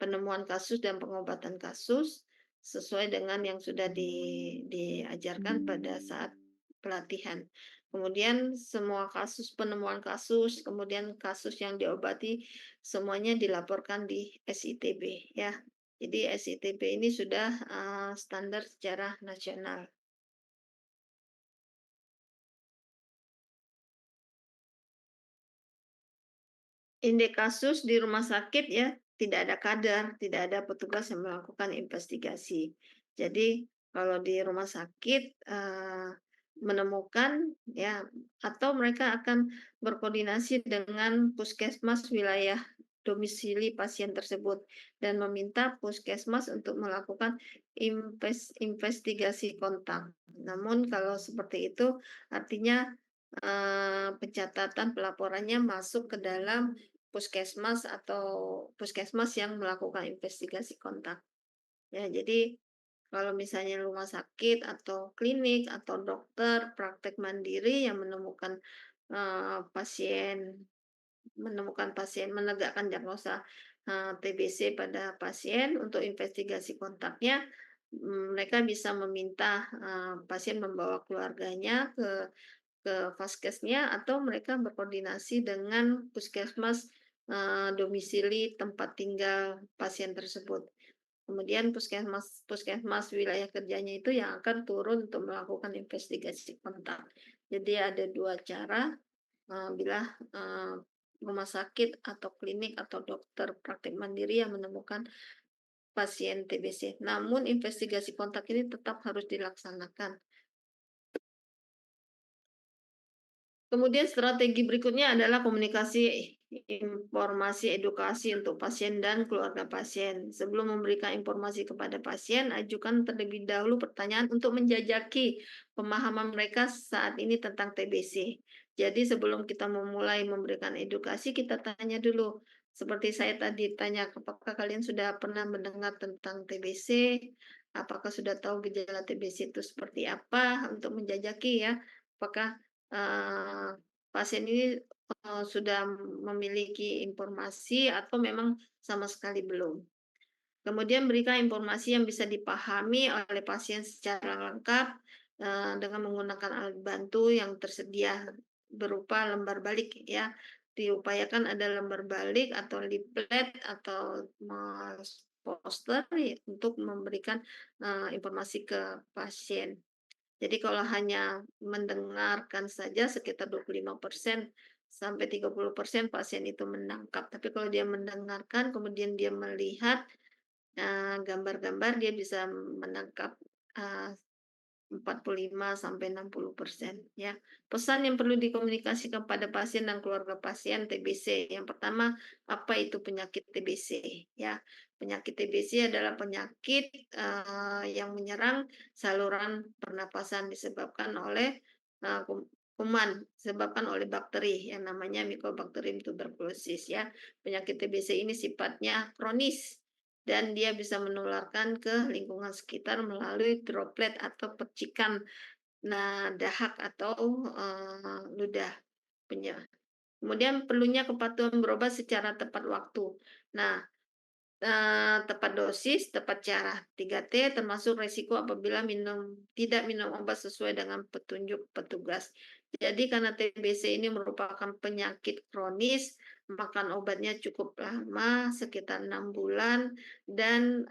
Speaker 1: penemuan kasus dan pengobatan kasus sesuai dengan yang sudah diajarkan pada saat pelatihan. Kemudian semua kasus, penemuan kasus, kemudian kasus yang diobati semuanya dilaporkan di SITB ya. Jadi SITB ini sudah standar secara nasional. Indeks kasus di rumah sakit ya, tidak ada kader, tidak ada petugas yang melakukan investigasi. Jadi kalau di rumah sakit, menemukan ya atau mereka akan berkoordinasi dengan puskesmas wilayah domisili pasien tersebut dan meminta puskesmas untuk melakukan investigasi kontak. Namun kalau seperti itu artinya, pencatatan pelaporannya masuk ke dalam puskesmas atau puskesmas yang melakukan investigasi kontak. Ya, jadi kalau misalnya rumah sakit atau klinik atau dokter praktek mandiri yang pasien menegakkan diagnosa, TBC pada pasien untuk investigasi kontaknya, mereka bisa meminta, pasien membawa keluarganya ke vaskesnya atau mereka berkoordinasi dengan puskesmas, domisili tempat tinggal pasien tersebut. Kemudian puskesmas puskesmas wilayah kerjanya itu yang akan turun untuk melakukan investigasi kontak. Jadi ada 2 cara, bila, rumah sakit atau klinik atau dokter praktek mandiri yang menemukan pasien TBC. Namun investigasi kontak ini tetap harus dilaksanakan. Kemudian strategi berikutnya adalah komunikasi informasi edukasi untuk pasien dan keluarga pasien. Sebelum memberikan informasi kepada pasien, ajukan terlebih dahulu pertanyaan untuk menjajaki pemahaman mereka saat ini tentang TBC. Jadi sebelum kita memulai memberikan edukasi, kita tanya dulu. Seperti saya tadi tanya, apakah kalian sudah pernah mendengar tentang TBC? Apakah sudah tahu gejala TBC itu seperti apa? Untuk menjajaki ya, apakah pasien ini, sudah memiliki informasi atau memang sama sekali belum. Kemudian berikan informasi yang bisa dipahami oleh pasien secara lengkap, dengan menggunakan alat bantu yang tersedia berupa lembar balik ya. Diupayakan ada lembar balik atau leaflet atau poster ya untuk memberikan, informasi ke pasien. Jadi kalau hanya mendengarkan saja sekitar 25% sampai 30% pasien itu menangkap. Tapi kalau dia mendengarkan, kemudian dia melihat, gambar-gambar, dia bisa menangkap, eee, 45-60% ya. Pesan yang perlu dikomunikasikan pada pasien dan keluarga pasien TBC. Yang pertama, apa itu penyakit TBC ya. Penyakit TBC adalah penyakit yang menyerang saluran pernapasan disebabkan oleh kuman, disebabkan oleh bakteri yang namanya Mycobacterium tuberculosis ya. Penyakit TBC ini sifatnya kronis dan dia bisa menularkan ke lingkungan sekitar melalui droplet atau percikan dahak atau ludah. Kemudian perlunya kepatuhan berobat secara tepat waktu. Nah, tepat dosis, tepat cara. 3T termasuk resiko apabila tidak minum obat sesuai dengan petunjuk petugas. Jadi karena TBC ini merupakan penyakit kronis, makan obatnya cukup lama, sekitar 6 bulan, dan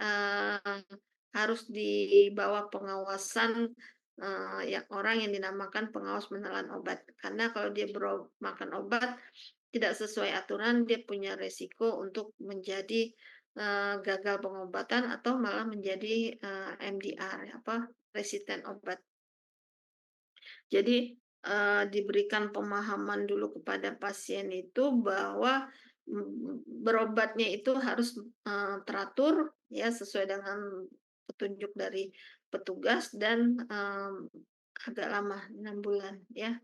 Speaker 1: harus di bawah pengawasan yang orang yang dinamakan pengawas menelan obat. Karena kalau dia makan obat tidak sesuai aturan, dia punya resiko untuk menjadi gagal pengobatan atau malah menjadi MDR, resisten obat. Jadi, diberikan pemahaman dulu kepada pasien itu bahwa, berobatnya itu harus teratur ya, sesuai dengan petunjuk dari petugas dan agak lama, 6 bulan ya.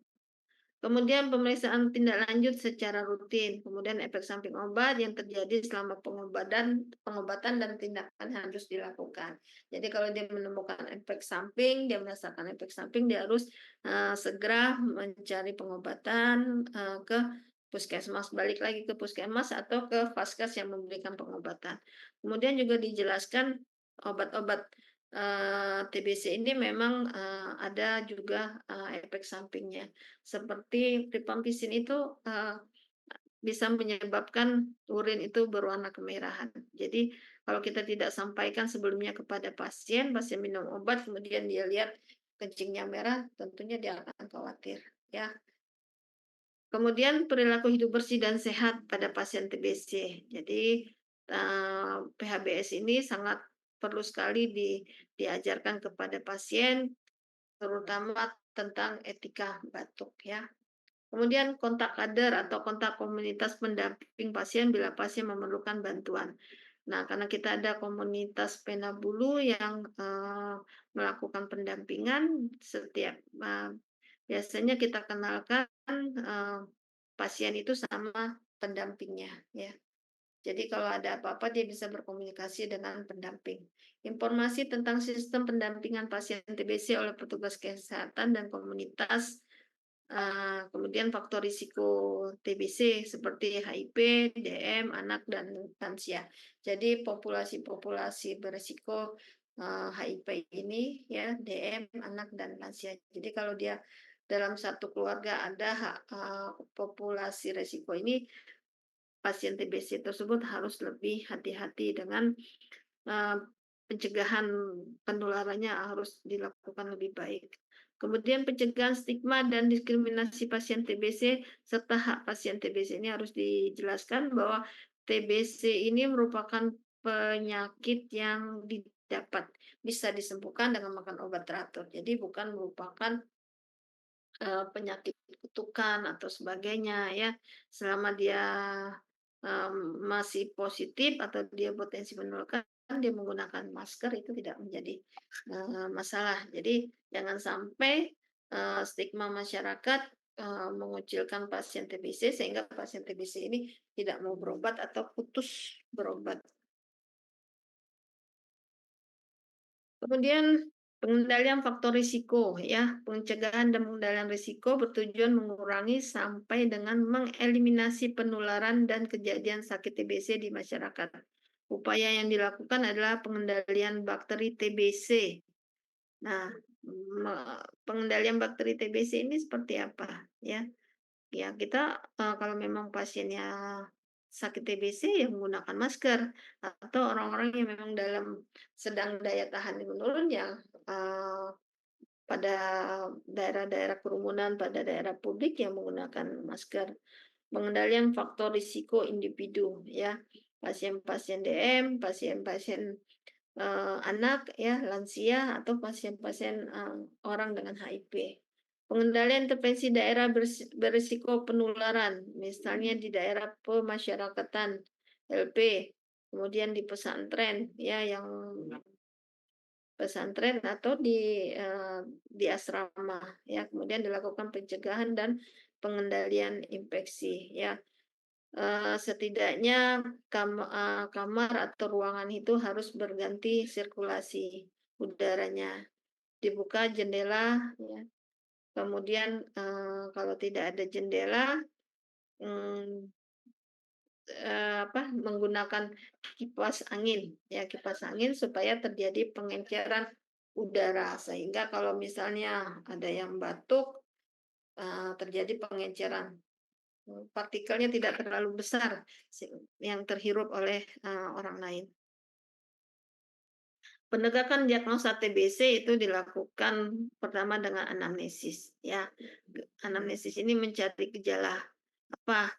Speaker 1: Kemudian pemeriksaan tindak lanjut secara rutin, kemudian efek samping obat yang terjadi selama pengobatan dan tindakan harus dilakukan. Jadi kalau dia menemukan efek samping, dia merasakan efek samping, dia harus segera mencari pengobatan ke puskesmas, balik lagi ke puskesmas atau ke vaskes yang memberikan pengobatan. Kemudian juga dijelaskan obat-obat TBC ini memang ada juga efek sampingnya. Seperti rifampicin itu, bisa menyebabkan urin itu berwarna kemerahan. Jadi kalau kita tidak sampaikan sebelumnya kepada pasien, pasien minum obat kemudian dia lihat kencingnya merah, tentunya dia akan khawatir, ya. Kemudian perilaku hidup bersih dan sehat pada pasien TBC. Jadi, PHBS ini sangat perlu sekali diajarkan kepada pasien, terutama tentang etika batuk, ya. Kemudian kontak kader atau kontak komunitas pendamping pasien bila pasien memerlukan bantuan. Nah, karena kita ada komunitas Pena Bulu yang melakukan pendampingan setiap biasanya kita kenalkan pasien itu sama pendampingnya, ya. Jadi kalau ada apa-apa dia bisa berkomunikasi dengan pendamping. Informasi tentang sistem pendampingan pasien TBC oleh petugas kesehatan dan komunitas. Kemudian faktor risiko TBC seperti HIV, DM, anak, dan lansia. Jadi populasi-populasi berisiko HIV ini ya DM, anak, dan lansia. Jadi kalau dia dalam satu keluarga ada populasi risiko ini, pasien TBC tersebut harus lebih hati-hati dengan Eee, pencegahan penularannya harus dilakukan lebih baik. Kemudian pencegahan stigma dan diskriminasi pasien TBC serta hak pasien TBC ini harus dijelaskan bahwa TBC ini merupakan penyakit yang bisa disembuhkan dengan makan obat teratur. Jadi bukan merupakan penyakit kutukan atau sebagainya ya, selama dia, masih positif atau dia potensi menularkan, dia menggunakan masker itu tidak menjadi masalah. Jadi jangan sampai stigma masyarakat mengucilkan pasien TBC sehingga pasien TBC ini tidak mau berobat atau putus berobat. Kemudian pengendalian faktor risiko ya, pencegahan dan pengendalian risiko bertujuan mengurangi sampai dengan mengeliminasi penularan dan kejadian sakit TBC di masyarakat. Upaya yang dilakukan adalah pengendalian bakteri TBC. Nah, pengendalian bakteri TBC ini seperti apa ya? Ya kita, kalau memang pasiennya sakit TBC ya menggunakan masker, atau orang-orang yang memang sedang daya tahan menurun ya, pada daerah-daerah kerumunan, pada daerah publik yang menggunakan masker. Pengendalian faktor risiko individu ya, pasien-pasien DM, pasien-pasien anak ya, lansia atau pasien-pasien, orang dengan HIV. Pengendalian intervensi daerah berisiko penularan, misalnya di daerah pemasyarakatan (LP), kemudian di pesantren ya yang pesantren atau di asrama ya, kemudian dilakukan pencegahan dan pengendalian infeksi ya. Setidaknya kamar atau ruangan itu harus berganti sirkulasi udaranya, dibuka jendela ya, kemudian, kalau tidak ada jendela, mmm, menggunakan kipas angin ya, kipas angin supaya terjadi pengenceran udara, sehingga kalau misalnya ada yang batuk, terjadi pengenceran. Partikelnya tidak terlalu besar yang terhirup oleh, orang lain. Penegakan diagnosa TBC itu dilakukan pertama dengan anamnesis ya. Anamnesis ini mencari gejala apa,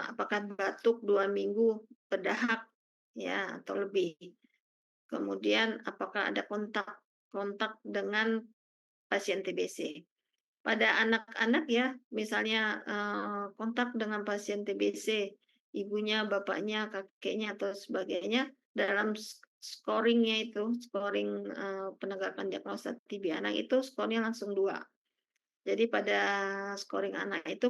Speaker 1: apakah batuk 2 minggu berdahak ya atau lebih. Kemudian apakah ada kontak kontak dengan pasien TBC. Pada anak-anak ya, misalnya, kontak dengan pasien TBC, ibunya, bapaknya, kakeknya, atau sebagainya, dalam scoring-nya itu, scoring, penegakan diagnosa TB anak itu skornya langsung 2. Jadi pada scoring anak itu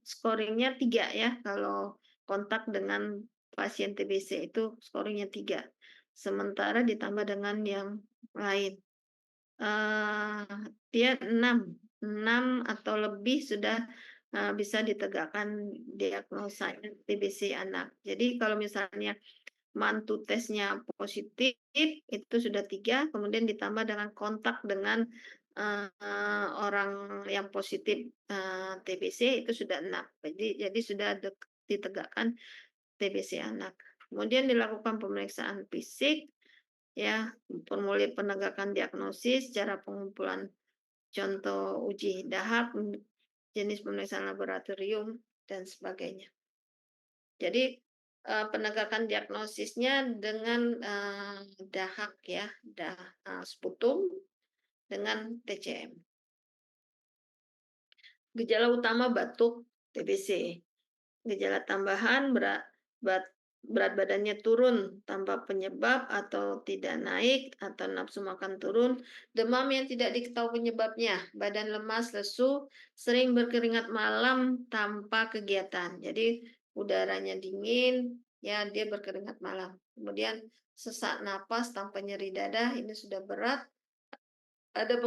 Speaker 1: scoring-nya 3 ya, kalau kontak dengan pasien TBC itu scoring-nya 3, sementara ditambah dengan yang lain. Eee, Dia 6 atau lebih sudah, bisa ditegakkan diagnosa TBC anak. Jadi kalau misalnya mantu tesnya positif, itu sudah 3, kemudian ditambah dengan kontak dengan, orang yang positif, TBC itu sudah 6. Jadi sudah ditegakkan TBC anak. Kemudian dilakukan pemeriksaan fisik, ya, formulir penegakan diagnosis, cara pengumpulan contoh uji dahak, jenis pemeriksaan laboratorium, dan sebagainya. Jadi, penegakan diagnosisnya dengan, dahak ya, sputum dengan TCM. Gejala utama batuk TBC. Gejala tambahan berat badannya turun tanpa penyebab atau tidak naik atau nafsu makan turun, demam yang tidak diketahui penyebabnya, badan lemas, lesu, sering berkeringat malam tanpa kegiatan. Jadi udaranya dingin, ya dia berkeringat malam. Kemudian sesak napas tanpa nyeri dada, ini sudah berat. Ada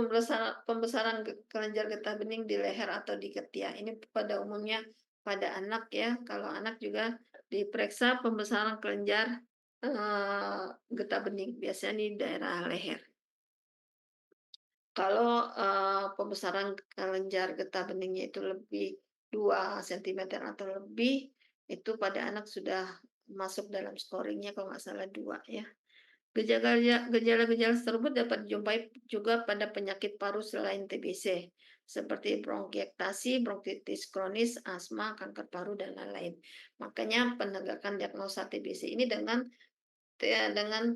Speaker 1: pembesaran kelenjar getah bening di leher atau di ketiak. Ini pada umumnya pada anak ya. Kalau anak juga diperiksa pembesaran kelenjar, getah bening, biasanya di daerah leher. Kalau, pembesaran kelenjar getah beningnya itu lebih 2 sentimeter atau lebih, itu pada anak sudah masuk dalam scoring-nya kalau nggak salah 2 ya. Gejala-gejala tersebut dapat dijumpai juga pada penyakit paru selain TBC, seperti bronkiekstasi, bronkitis kronis, asma, kanker paru, dan lain-lain. Makanya penegakan diagnosa TBC ini dengan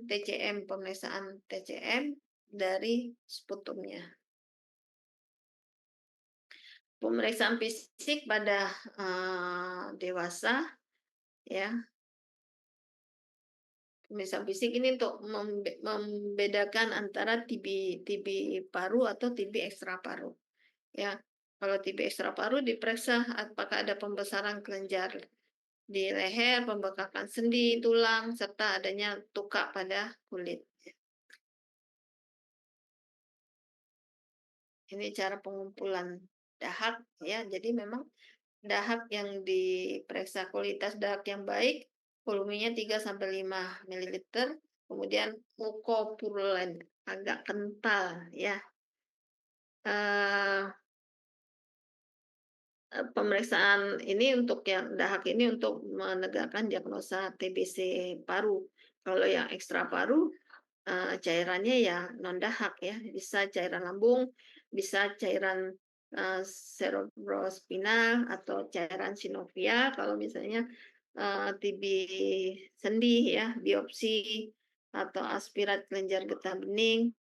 Speaker 1: TCM, pemeriksaan TCM dari sputumnya. Pemeriksaan fisik pada, dewasa ya. Pemeriksaan fisik ini untuk membedakan antara TB paru atau TB ekstra paru, ya. Kalau TB ekstra paru diperiksa apakah ada pembesaran kelenjar di leher, pembekakan sendi, tulang, serta adanya tuka pada kulit. Ini cara pengumpulan dahak, ya. Jadi memang dahak yang diperiksa, kualitas dahak yang baik, volumenya 3 sampai 5 mililiter, kemudian mukopurulen, agak kental ya. Eee Pemeriksaan ini untuk yang dahak ini untuk menegakkan diagnosa TBC paru. Kalau yang ekstra paru, cairannya ya non dahak ya, bisa cairan lambung, bisa cairan, cerebrospinal atau cairan sinovial kalau misalnya, TB sendi ya, biopsi, atau aspirat kelenjar getah bening,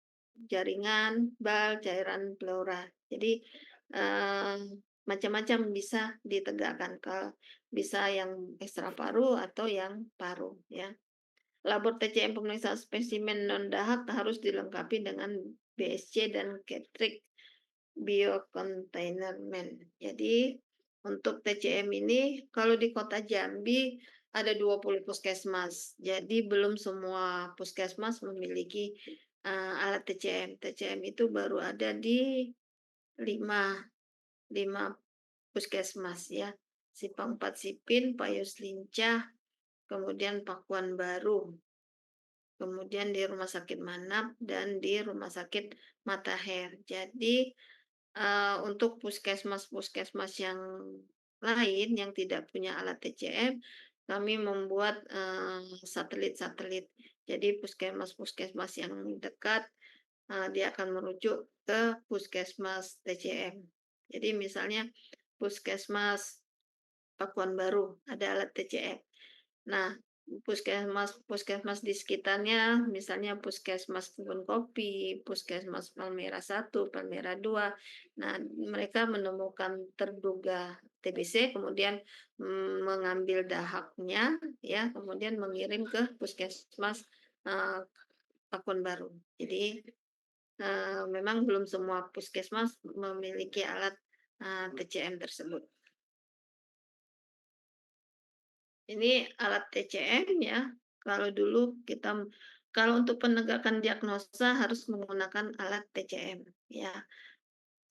Speaker 1: jaringan, bal, cairan pleura. Jadi, eee, macam-macam bisa ditegakkan, bisa yang ekstra paru atau yang paru, ya. Labor TCM pemeriksaan spesimen non-dahak harus dilengkapi dengan BSC dan Ketrik Biocontainment. Jadi untuk TCM ini kalau di Kota Jambi ada 20 puskesmas. Jadi belum semua puskesmas memiliki, alat TCM. TCM itu baru ada di 5 5 puskesmas ya. Simpang 4 Sipin, Payus Lincah, kemudian Pakuan Baru, kemudian di Rumah Sakit Manap dan di Rumah Sakit Matahir. Jadi untuk puskesmas-puskesmas yang lain yang tidak punya alat TCM, kami membuat, satelit-satelit. Jadi puskesmas-puskesmas yang dekat, dia akan merujuk ke puskesmas TCM. Jadi misalnya puskesmas Pakuan Baru ada alat TCM. Nah, puskesmas di sekitarnya, misalnya Puskesmas Kebun Kopi, Puskesmas Palmerah 1, Palmerah 2. Nah, mereka menemukan terduga TBC, kemudian, mengambil dahaknya, ya, kemudian mengirim ke Puskesmas, eee, Pakuan Baru. Jadi, memang belum semua puskesmas memiliki alat, TCM tersebut. Ini alat TCM ya, kalau dulu kalau untuk penegakan diagnosa harus menggunakan alat TCM ya,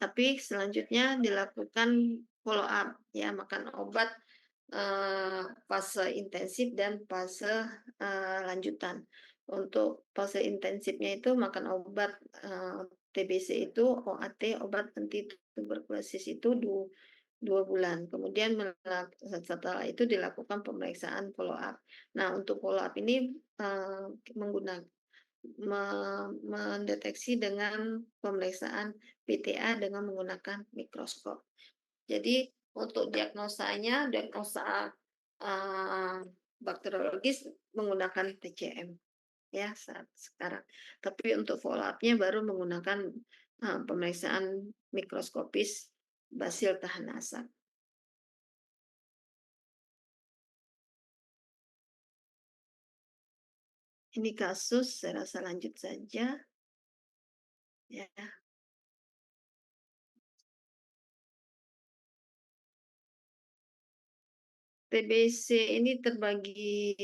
Speaker 1: tapi selanjutnya dilakukan follow up ya, makan obat, fase intensif dan fase, lanjutan. Untuk fase intensifnya itu makan obat, TBC itu OAT, obat anti tuberkulosis itu 2 bulan, kemudian setelah itu dilakukan pemeriksaan follow up. Nah, untuk follow up ini, menggunakan mendeteksi dengan pemeriksaan PTA dengan menggunakan mikroskop. Jadi untuk diagnosa, eee, bakteriologis menggunakan TCM ya saat sekarang. Tapi untuk follow up-nya baru menggunakan, pemeriksaan mikroskopis basil tahan asap. Ini kasus saya rasa lanjut saja, ya. TBC ini terbagi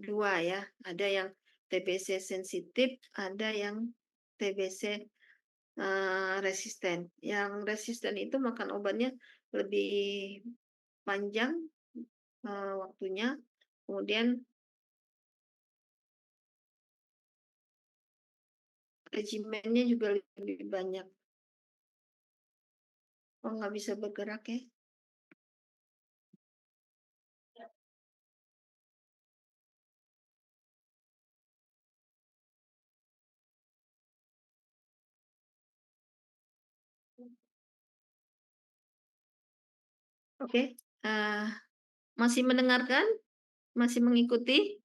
Speaker 1: 2 ya, ada yang TBC sensitif, ada yang TBC, resisten. Yang resisten itu makan obatnya lebih panjang, waktunya, kemudian regimennya juga lebih banyak. Oh, nggak bisa bergerak ya? Oke, eee, masih mendengarkan? Masih mengikuti?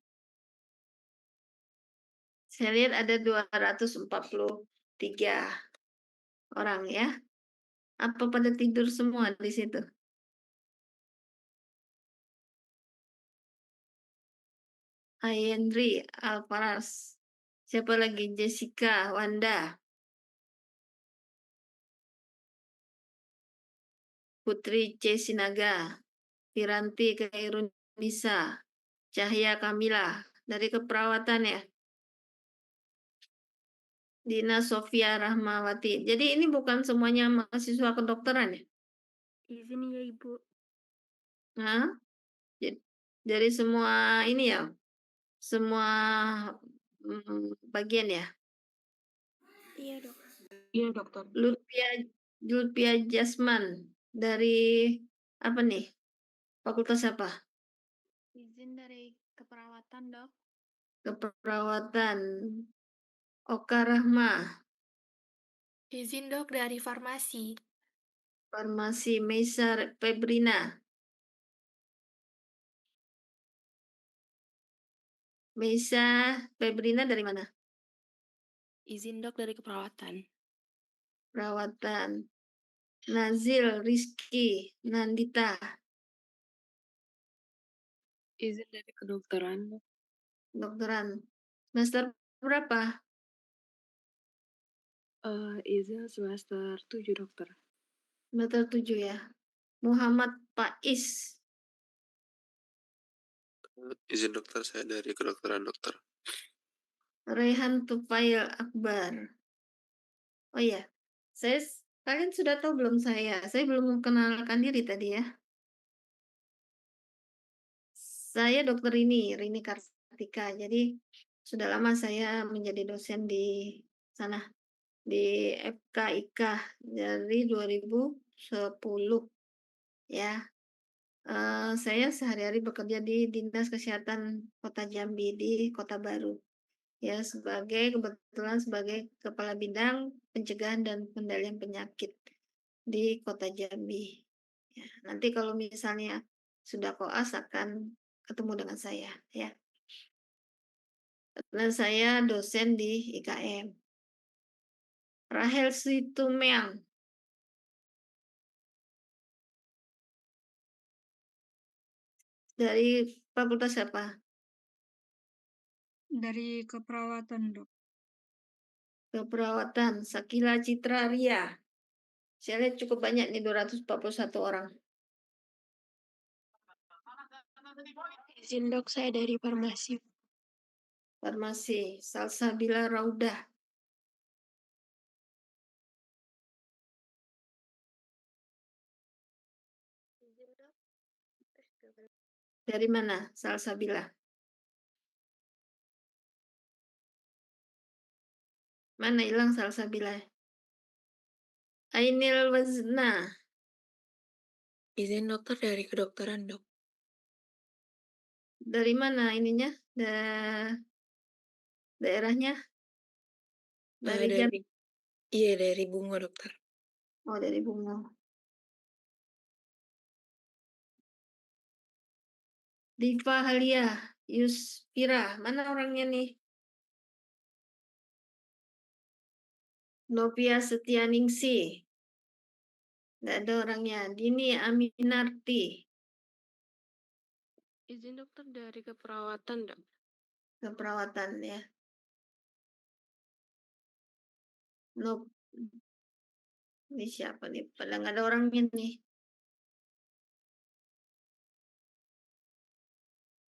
Speaker 1: Saya lihat ada 243 orang ya. Apa pada tidur semua di situ? Ayendri, Alparas, siapa lagi? Jessica, Wanda, Putri C. Sinaga, Piranti Khairunisa, Cahya Kamila, dari keperawatan ya, Dina Sofia Rahmawati. Jadi ini bukan semuanya mahasiswa kedokteran ya?
Speaker 2: Izin ya, Ibu.
Speaker 1: Hah? Dari semua ini ya, semua, bagian ya?
Speaker 2: Iya, Dok. Iya, dokter.
Speaker 1: Lutfia Lutfia Jasman, dari apa nih, fakultas apa?
Speaker 2: Izin dari keperawatan, Dok.
Speaker 1: Keperawatan. Oka Rahma,
Speaker 2: Izin, Dok, dari farmasi.
Speaker 1: Farmasi. Meisa Febrina, Meisa Febrina dari mana?
Speaker 2: Izin dok dari keperawatan.
Speaker 1: Perawatan. Nazil Rizky Nandita,
Speaker 2: Izin dari kedokteran dok.
Speaker 1: kedokteran. Semester berapa?
Speaker 2: Izin semester 7 dokter.
Speaker 1: Semester 7 ya. Muhammad Faiz,
Speaker 3: Izin dokter, saya dari kedokteran dokter.
Speaker 1: Rehan Tufail Akbar. Oh iya, kalian sudah tahu belum saya? Saya belum mengenalkan diri tadi ya. Saya dokter Rini Kartika. Jadi sudah lama saya menjadi dosen di sana, di FKIK dari 2010 ya. Saya sehari-hari bekerja di Dinas Kesehatan Kota Jambi di Kota Baru. Ya, kebetulan sebagai Kepala Bidang Pencegahan dan Pengendalian Penyakit di Kota Jambi. Ya, nanti kalau misalnya sudah koas akan ketemu dengan saya ya. Dan saya dosen di IKM. Rahel Situmeang dari Fakultas apa?
Speaker 4: Dari keperawatan, Dok.
Speaker 1: Keperawatan. Sakila Citra Ria. Saya lihat cukup banyak nih 241 orang.
Speaker 2: Izin dok saya dari farmasi.
Speaker 1: Farmasi. Salsabila Raudah. Dari mana Salsabila? Mana hilang Salsabila? Ainil Wazna.
Speaker 2: Izin dokter dari kedokteran dok.
Speaker 1: Dari mana ininya? Daerahnya? Dari Jam.
Speaker 2: Iya dari Bungo dokter.
Speaker 1: Oh, dari Bungo. Diva Halia Yusfira. Mana orangnya nih? Novia Setianingsi. Nggak ada orangnya. Dini Aminarti.
Speaker 2: Izin dokter dari keperawatan dok.
Speaker 1: Keperawatan ya. Nop. Ini siapa nih? Padahal nggak ada orangnya nih.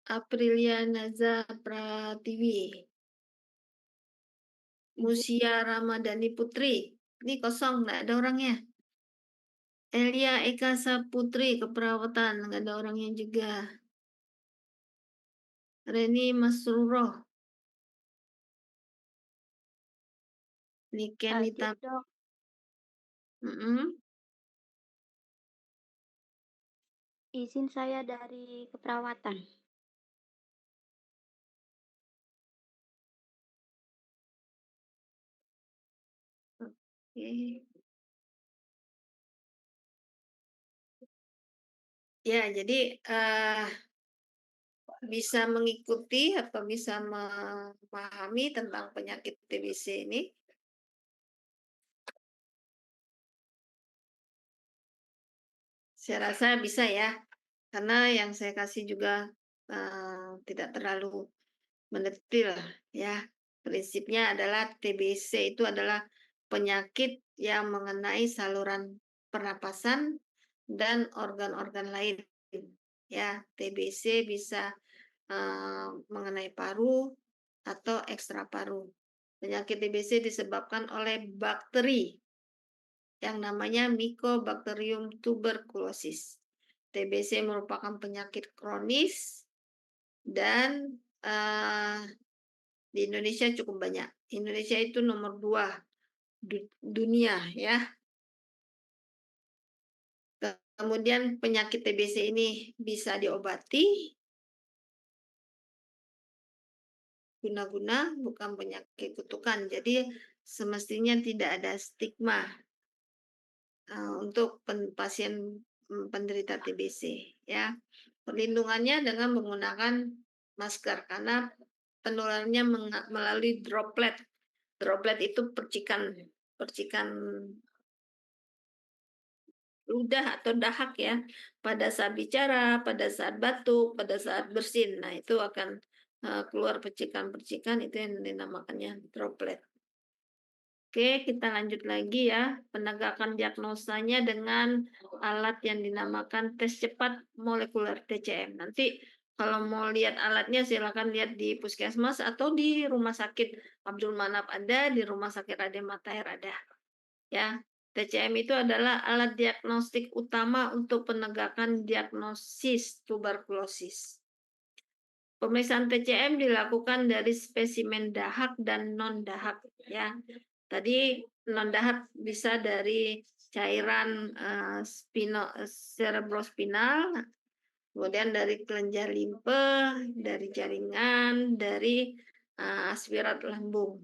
Speaker 1: Aprilia Naza Pratiwi. Musia Ramadhani Putri. Ini kosong, nggak ada orangnya. Elia Eka Saputri, keperawatan, nggak ada orangnya juga. Reni Masruroh. Niken Nita.
Speaker 4: Dok. Izin saya dari keperawatan.
Speaker 1: Oke. Ya, jadi bisa mengikuti atau bisa memahami tentang penyakit TBC ini. Saya rasa bisa ya, karena yang saya kasih juga tidak terlalu mendetil ya. Prinsipnya adalah TBC itu adalah penyakit yang mengenai saluran pernapasan dan organ-organ lain. Ya, TBC bisa mengenai paru atau ekstra paru. Penyakit TBC disebabkan oleh bakteri yang namanya Mycobacterium tuberculosis. TBC merupakan penyakit kronis dan di Indonesia cukup banyak. Indonesia itu nomor 2 dunia ya. Kemudian penyakit TBC ini bisa diobati guna-guna bukan penyakit kutukan. Jadi semestinya tidak ada stigma untuk pasien penderita TBC ya. Perlindungannya dengan menggunakan masker karena penularannya melalui droplet. Droplet itu percikan ludah atau dahak ya, pada saat bicara, pada saat batuk, pada saat bersin. Nah, itu akan keluar percikan-percikan, itu yang dinamakannya droplet. Oke, kita lanjut lagi ya. Penegakan diagnosanya dengan alat yang dinamakan tes cepat molekuler TCM. Nanti kalau mau lihat alatnya silakan lihat di puskesmas atau di rumah sakit Abdul Manap ada, di rumah sakit Raden Matahir ada. Ya, TCM itu adalah alat diagnostik utama untuk penegakan diagnosis tuberkulosis. Pemeriksaan TCM dilakukan dari spesimen dahak dan non dahak ya. Tadi non dahak bisa dari cairan cerebrospinal, kemudian dari kelenjar limpe, dari jaringan, dari aspirat lambung.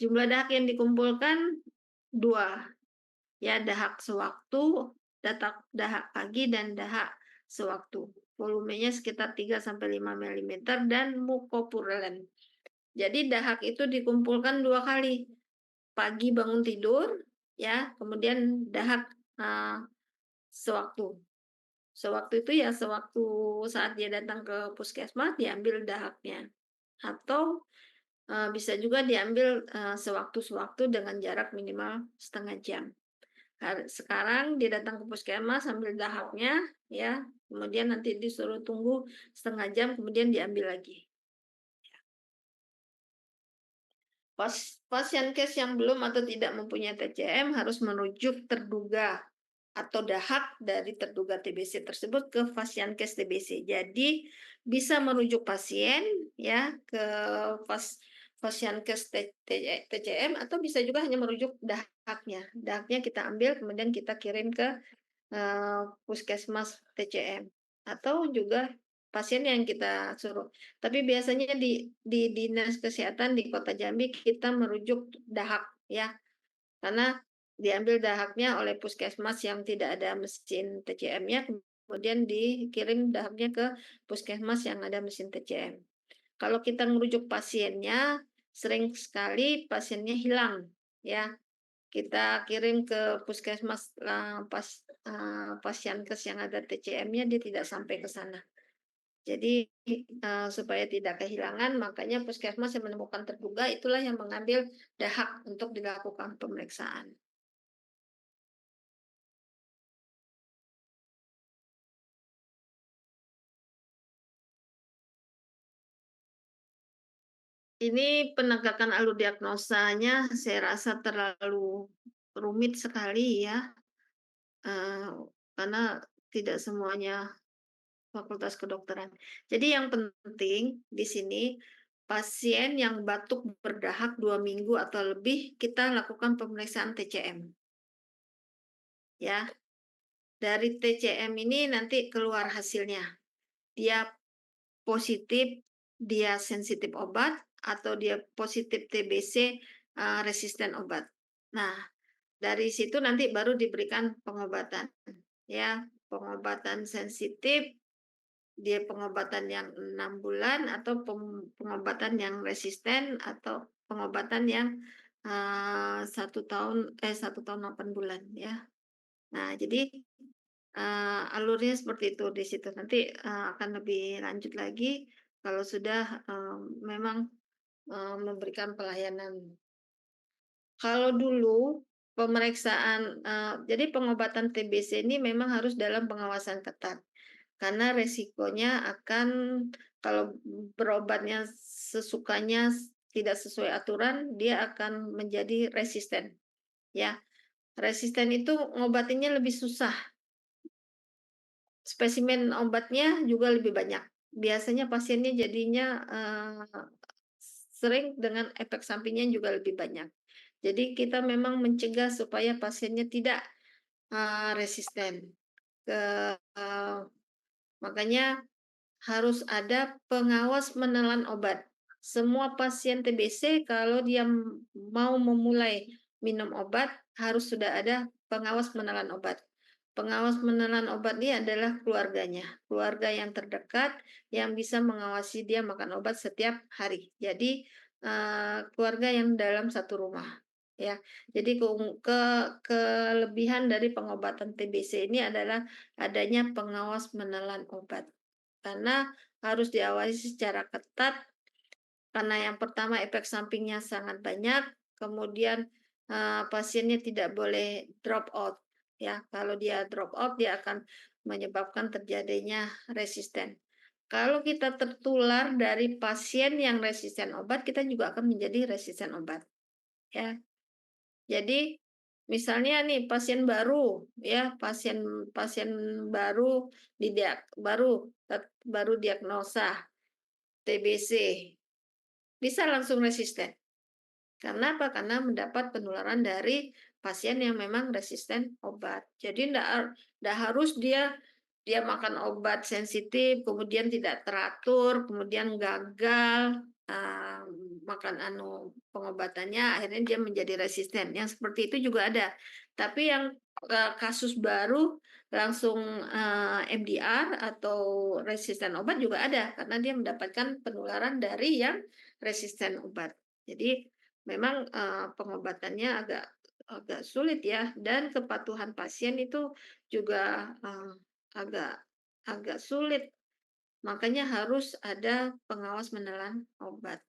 Speaker 1: Jumlah dahak yang dikumpulkan 2, ya, dahak sewaktu, dahak pagi dan dahak sewaktu. Volumenya sekitar 3-5 mm dan mukopurulen. Jadi dahak itu dikumpulkan 2 kali. Pagi bangun tidur, ya, kemudian dahak sewaktu. Sewaktu itu ya sewaktu saat dia datang ke puskesmas diambil dahaknya. Atau bisa juga diambil sewaktu-sewaktu dengan jarak minimal setengah jam. Sekarang dia datang ke puskesmas ambil dahaknya, ya, kemudian nanti disuruh tunggu setengah jam, kemudian diambil lagi. Pasien case yang belum atau tidak mempunyai TCM harus merujuk terduga atau dahak dari terduga TBC tersebut ke pasien case TBC. Jadi bisa merujuk pasien ya ke pasien case TCM atau bisa juga hanya merujuk dahaknya. Dahaknya kita ambil kemudian kita kirim ke puskesmas TCM atau juga pasien yang kita suruh. Tapi biasanya di dinas kesehatan di Kota Jambi kita merujuk dahak ya, karena diambil dahaknya oleh puskesmas yang tidak ada mesin TCM-nya, kemudian dikirim dahaknya ke puskesmas yang ada mesin TCM. Kalau kita merujuk pasiennya, sering sekali pasiennya hilang ya. Kita kirim ke puskesmas pasienkes yang ada TCM-nya dia tidak sampai ke sana. Jadi supaya tidak kehilangan, makanya puskesmas yang menemukan terduga itulah yang mengambil dahak untuk dilakukan pemeriksaan. Ini penegakan alur diagnosanya saya rasa terlalu rumit sekali ya, karena tidak semuanya fakultas kedokteran. Jadi yang penting di sini pasien yang batuk berdahak 2 minggu atau lebih kita lakukan pemeriksaan TCM. Ya. Dari TCM ini nanti keluar hasilnya. Dia positif, dia sensitif obat atau dia positif TBC resisten obat. Nah, dari situ nanti baru diberikan pengobatan. Ya, pengobatan sensitif dia pengobatan yang 6 bulan atau pengobatan yang resisten atau pengobatan yang 1 tahun 8 bulan ya. Nah, jadi alurnya seperti itu di situ. Nanti akan lebih lanjut lagi kalau sudah memang memberikan pelayanan. Kalau dulu pemeriksaan jadi pengobatan TBC ini memang harus dalam pengawasan ketat. Karena resikonya akan kalau berobatnya sesukanya tidak sesuai aturan, dia akan menjadi resisten. Ya, resisten itu ngobatinnya lebih susah. Spesimen obatnya juga lebih banyak. Biasanya pasiennya jadinya sering dengan efek sampingnya juga lebih banyak. Jadi kita memang mencegah supaya pasiennya tidak resisten. Makanya harus ada pengawas menelan obat. Semua pasien TBC kalau dia mau memulai minum obat harus sudah ada pengawas menelan obat. Pengawas menelan obat ini adalah keluarganya, keluarga yang terdekat yang bisa mengawasi dia makan obat setiap hari. Jadi keluarga yang dalam satu rumah, ya. Jadi kelebihan dari pengobatan TBC ini adalah adanya pengawas menelan obat. Karena harus diawasi secara ketat, karena yang pertama efek sampingnya sangat banyak, kemudian pasiennya tidak boleh drop out. Ya, kalau dia drop out, dia akan menyebabkan terjadinya resisten. Kalau kita tertular dari pasien yang resisten obat, kita juga akan menjadi resisten obat. Ya, jadi misalnya nih pasien baru, ya pasien pasien baru baru diagnosa TBC, bisa langsung resisten. Karena apa? Karena mendapat penularan dari pasien yang memang resisten obat. Jadi enggak harus dia makan obat sensitif, kemudian tidak teratur, kemudian gagal makan pengobatannya, akhirnya dia menjadi resisten. Yang seperti itu juga ada. Tapi yang kasus baru langsung MDR atau resisten obat juga ada, karena dia mendapatkan penularan dari yang resisten obat. Jadi memang pengobatannya agak sulit ya, dan kepatuhan pasien itu juga agak sulit. Makanya harus ada pengawas menelan obat.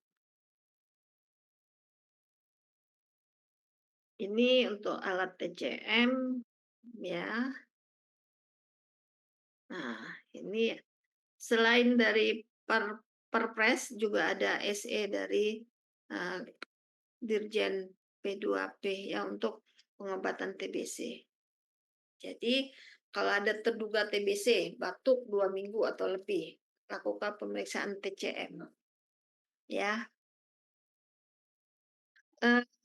Speaker 1: Ini untuk alat TCM ya. Nah, ini selain dari Perpres juga ada SE dari Dirjen P2P ya untuk pengobatan TBC. Jadi kalau ada terduga TBC, batuk 2 minggu atau lebih, lakukan pemeriksaan TCM. Ya.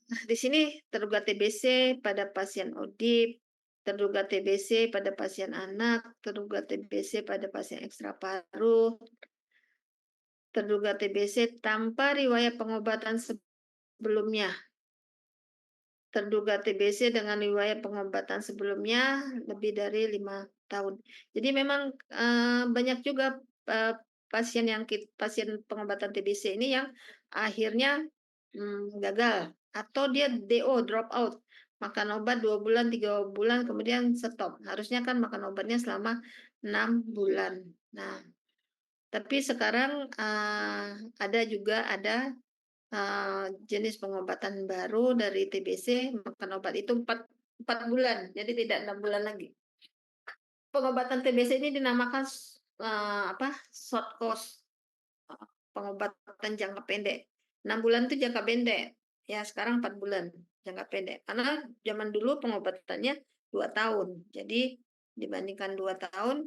Speaker 1: Di sini terduga TBC pada pasien ODIP, terduga TBC pada pasien anak, terduga TBC pada pasien ekstra paru, terduga TBC tanpa riwayat pengobatan sebelumnya, terduga TBC dengan riwayat pengobatan sebelumnya lebih dari 5 tahun. Jadi memang banyak juga pasien pengobatan TBC ini yang akhirnya gagal atau dia DO, drop out, makan obat 2 bulan, 3 bulan, kemudian stop. Harusnya kan makan obatnya selama 6 bulan. Nah, tapi sekarang ada jenis pengobatan baru dari TBC, makan obat itu 4 bulan, jadi tidak 6 bulan lagi. Pengobatan TBC ini dinamakan short course, pengobatan jangka pendek. 6 bulan itu jangka pendek, ya sekarang 4 bulan jangka pendek. Karena zaman dulu pengobatannya 2 tahun, jadi dibandingkan 2 tahun,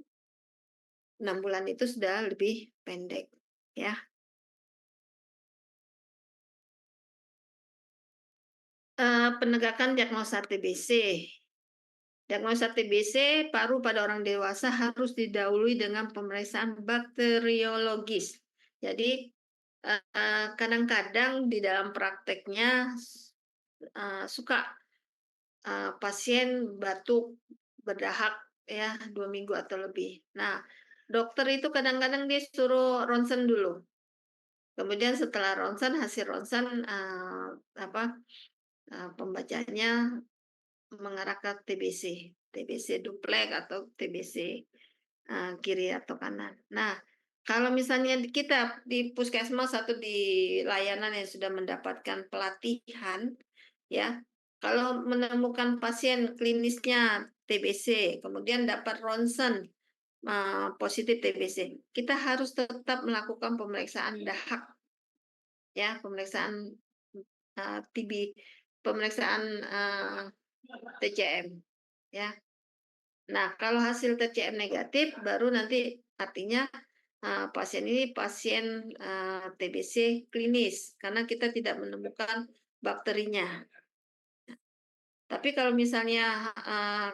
Speaker 1: 6 bulan itu sudah lebih pendek, ya. Penegakan diagnosa TBC. Diagnosa TBC paru pada orang dewasa harus didahului dengan pemeriksaan bakteriologis. Jadi kadang-kadang di dalam prakteknya suka pasien batuk, berdahak ya 2 minggu atau lebih. Nah, dokter itu kadang-kadang dia suruh ronsen dulu. Kemudian setelah ronsen, hasil ronsen pembacanya mengarah ke TBC, TBC duplek atau TBC kiri atau kanan. Nah, kalau misalnya kita di puskesmas atau di layanan yang sudah mendapatkan pelatihan, ya, kalau menemukan pasien klinisnya TBC, kemudian dapat ronsen positif TBC, kita harus tetap melakukan pemeriksaan dahak, ya, pemeriksaan TB, pemeriksaan TCM, ya. Nah, kalau hasil TCM negatif, baru nanti artinya pasien ini pasien TBC klinis, karena kita tidak menemukan bakterinya. Tapi kalau misalnya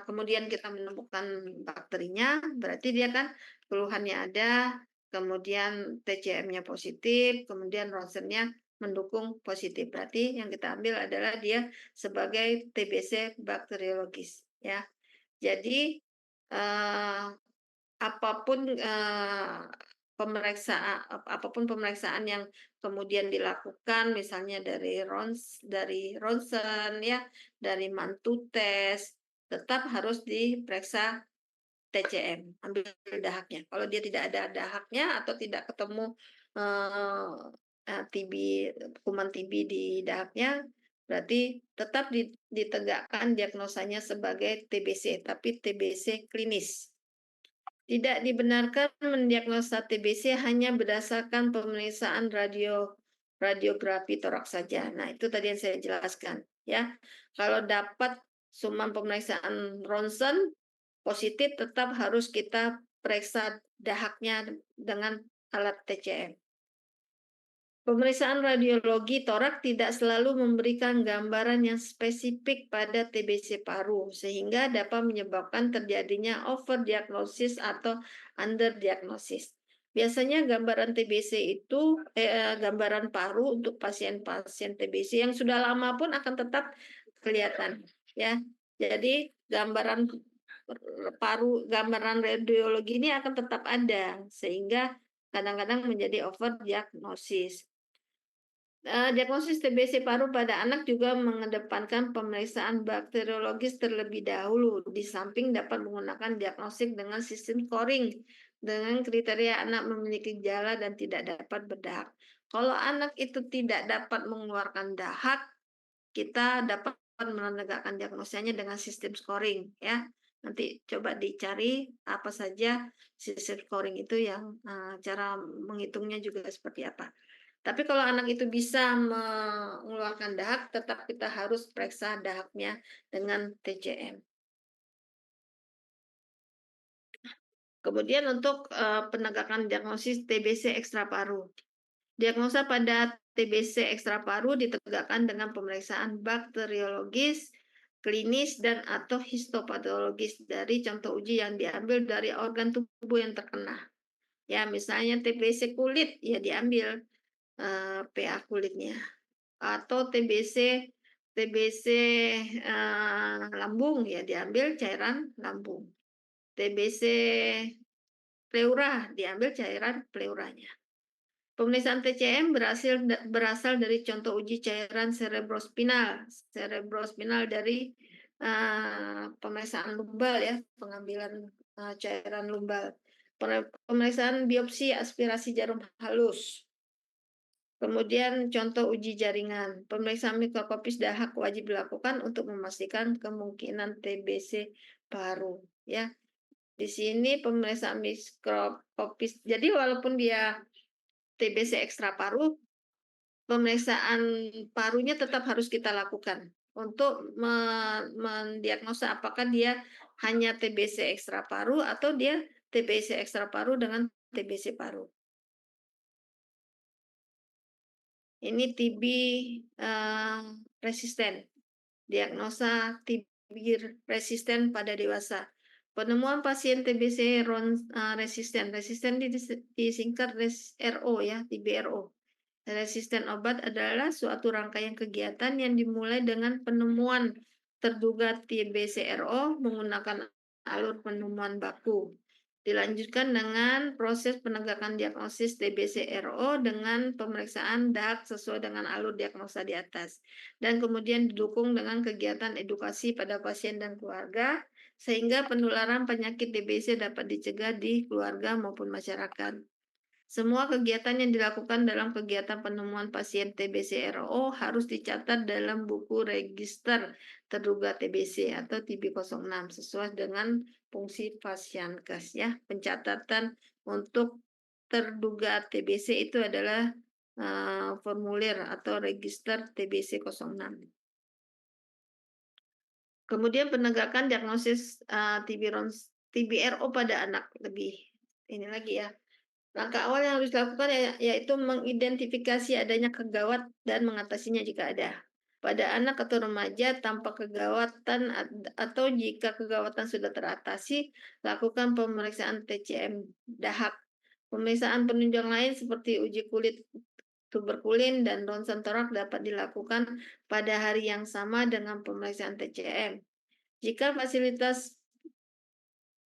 Speaker 1: kemudian kita menemukan bakterinya, berarti dia kan keluhannya ada, kemudian TCM-nya positif, kemudian ronsennya mendukung positif. Berarti yang kita ambil adalah dia sebagai TBC bakteriologis, ya. Jadi eee, apapun pemeriksaan yang kemudian dilakukan, misalnya dari ronsen ya, dari mantu tes, tetap harus diperiksa TCM, ambil dahaknya. Kalau dia tidak ada dahaknya atau tidak ketemu, eee TB, kuman TB di dahaknya, berarti tetap ditegakkan diagnosanya sebagai TBC, tapi TBC klinis. Tidak dibenarkan mendiagnosa TBC hanya berdasarkan pemeriksaan radiografi toraks saja. Nah, itu tadi yang saya jelaskan, ya. Kalau dapat suman pemeriksaan ronsen positif, tetap harus kita periksa dahaknya dengan alat TCM. Pemeriksaan radiologi torak tidak selalu memberikan gambaran yang spesifik pada TBC paru, sehingga dapat menyebabkan terjadinya overdiagnosis atau underdiagnosis. Biasanya gambaran TBC itu, gambaran paru untuk pasien-pasien TBC yang sudah lama pun akan tetap kelihatan, ya. Jadi gambaran radiologi ini akan tetap ada, sehingga kadang-kadang menjadi overdiagnosis. Diagnosis TBC paru pada anak juga mengedepankan pemeriksaan bakteriologis terlebih dahulu, di samping dapat menggunakan diagnostik dengan sistem scoring dengan kriteria anak memiliki gejala dan tidak dapat berdahak. Kalau anak itu tidak dapat mengeluarkan dahak, kita dapat menegakkan diagnosanya dengan sistem scoring, ya. Nanti coba dicari apa saja sistem scoring itu, yang cara menghitungnya juga seperti apa. Tapi kalau anak itu bisa mengeluarkan dahak, tetap kita harus periksa dahaknya dengan TCM. Kemudian untuk penegakan diagnosis TBC ekstra paru. Diagnosa pada TBC ekstra paru ditegakkan dengan pemeriksaan bakteriologis, klinis, dan atau histopatologis dari contoh uji yang diambil dari organ tubuh yang terkena. Ya, misalnya TBC kulit, ya diambil PA kulitnya, atau TBC lambung, ya diambil cairan lambung. TBC pleura, diambil cairan pleuranya. Pemeriksaan TCM berasal dari contoh uji cairan cerebrospinal dari pemeriksaan lumbal, ya, pengambilan cairan lumbal. Pemeriksaan biopsi aspirasi jarum halus. Kemudian contoh uji jaringan. Pemeriksaan mikroskopis dahak wajib dilakukan untuk memastikan kemungkinan TBC paru, ya. Di sini pemeriksaan mikroskopis. Jadi walaupun dia TBC ekstra paru, pemeriksaan parunya tetap harus kita lakukan untuk mendiagnosa apakah dia hanya TBC ekstra paru atau dia TBC ekstra paru dengan TBC paru. Ini TB resisten, diagnosa TB resisten pada dewasa. Penemuan pasien TBC resisten disingkat RO, ya, TB-RO. Resisten obat adalah suatu rangkaian kegiatan yang dimulai dengan penemuan terduga TBC-RO menggunakan alur penemuan baku. Dilanjutkan dengan proses penegakan diagnosis TBC-RO dengan pemeriksaan dahak sesuai dengan alur diagnosa di atas. Dan kemudian didukung dengan kegiatan edukasi pada pasien dan keluarga, sehingga penularan penyakit TBC dapat dicegah di keluarga maupun masyarakat. Semua kegiatan yang dilakukan dalam kegiatan penemuan pasien TBC-RO harus dicatat dalam buku register terduga TBC atau TB06 sesuai dengan fungsi Pasienkes, ya. Pencatatan untuk terduga TBC itu adalah formulir atau register TBC 06. Kemudian penegakan diagnosis TB-RO pada anak, lebih ini lagi, ya. Langkah awal yang harus dilakukan yaitu mengidentifikasi adanya kegawat dan mengatasinya jika ada. Pada anak atau remaja tanpa kegawatan atau jika kegawatan sudah teratasi, lakukan pemeriksaan TCM dahak. Pemeriksaan penunjang lain seperti uji kulit tuberkulin dan ronsen torak dapat dilakukan pada hari yang sama dengan pemeriksaan TCM. Jika fasilitas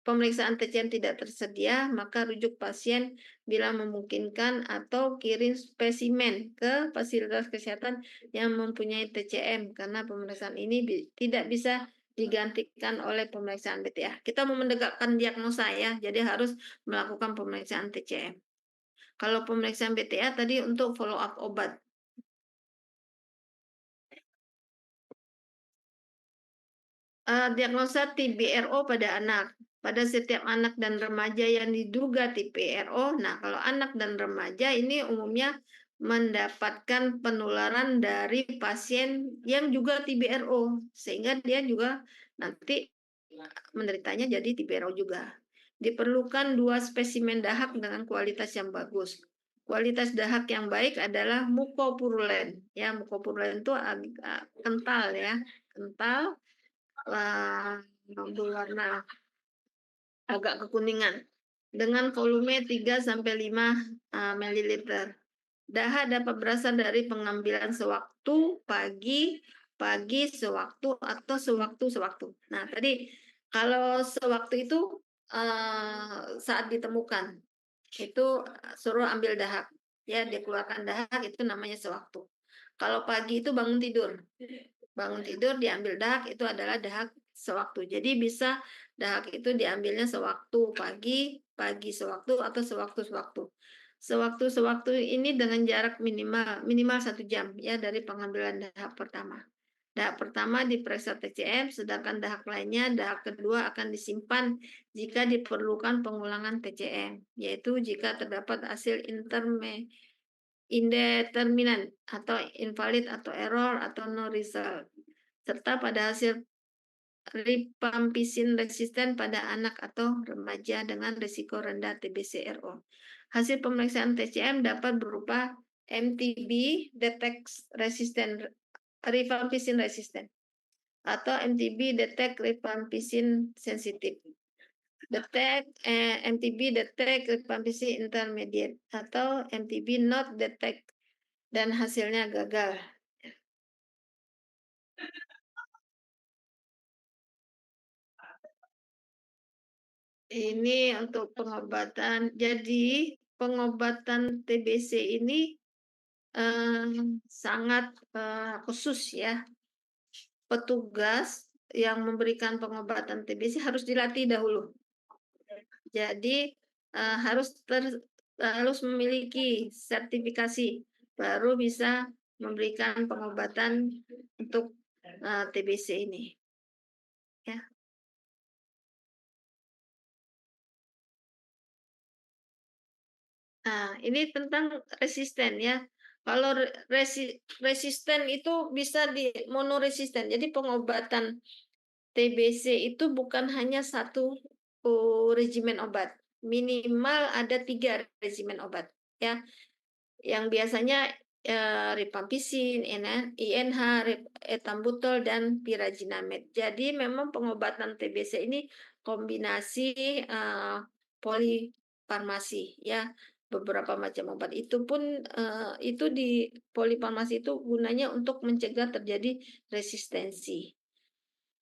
Speaker 1: pemeriksaan TCM tidak tersedia, maka rujuk pasien bila memungkinkan atau kirim spesimen ke fasilitas kesehatan yang mempunyai TCM karena pemeriksaan ini tidak bisa digantikan oleh pemeriksaan BTA. Kita mau mendekatkan diagnosa ya, jadi harus melakukan pemeriksaan TCM. Kalau pemeriksaan BTA tadi untuk follow up obat. Diagnosa TBRO pada anak. Pada setiap anak dan remaja yang diduga TBRO, nah kalau anak dan remaja ini umumnya mendapatkan penularan dari pasien yang juga TBRO, sehingga dia juga nanti menderitanya jadi TBRO juga. Diperlukan 2 spesimen dahak dengan kualitas yang bagus. Kualitas dahak yang baik adalah mukopurulen. Ya, mukopurulen itu agak kental ya, kental berwarna agak kekuningan dengan volume 3 sampai 5 ml. Dahak dapat berasal dari pengambilan sewaktu pagi sewaktu atau sewaktu-sewaktu. Nah, tadi kalau sewaktu itu saat ditemukan itu suruh ambil dahak. Ya, dikeluarkan dahak itu namanya sewaktu. Kalau pagi itu bangun tidur. Bangun tidur diambil dahak itu adalah dahak sewaktu. Jadi bisa dahak itu diambilnya sewaktu pagi sewaktu atau sewaktu-sewaktu. Sewaktu-sewaktu ini dengan jarak minimal 1 jam ya dari pengambilan dahak pertama. Dahak pertama diperiksa TCM, sedangkan dahak lainnya, dahak kedua akan disimpan jika diperlukan pengulangan TCM, yaitu jika terdapat hasil indeterminan atau invalid atau error atau no result, serta pada hasil rifampicin resisten pada anak atau remaja dengan risiko rendah TBC-RO. Hasil pemeriksaan TCM dapat berupa MTB detect resistant rifampicin resistant atau MTB detect rifampicin sensitif. MTB detect rifampicin intermediate atau MTB not detect dan hasilnya gagal. Ini untuk pengobatan. Jadi pengobatan TBC ini sangat khusus ya. Petugas yang memberikan pengobatan TBC harus dilatih dahulu. Jadi harus memiliki sertifikasi baru bisa memberikan pengobatan untuk TBC ini. Ya. Nah, ini tentang resisten ya. Kalau resisten itu bisa di monoresisten. Jadi pengobatan TBC itu bukan hanya satu regimen obat. Minimal ada 3 regimen obat ya. Yang biasanya rifampicin, INH, etambutol dan pirazinamid. Jadi memang pengobatan TBC ini kombinasi polifarmasi ya. Beberapa macam obat itu pun itu di polifarmasi itu gunanya untuk mencegah terjadi resistensi.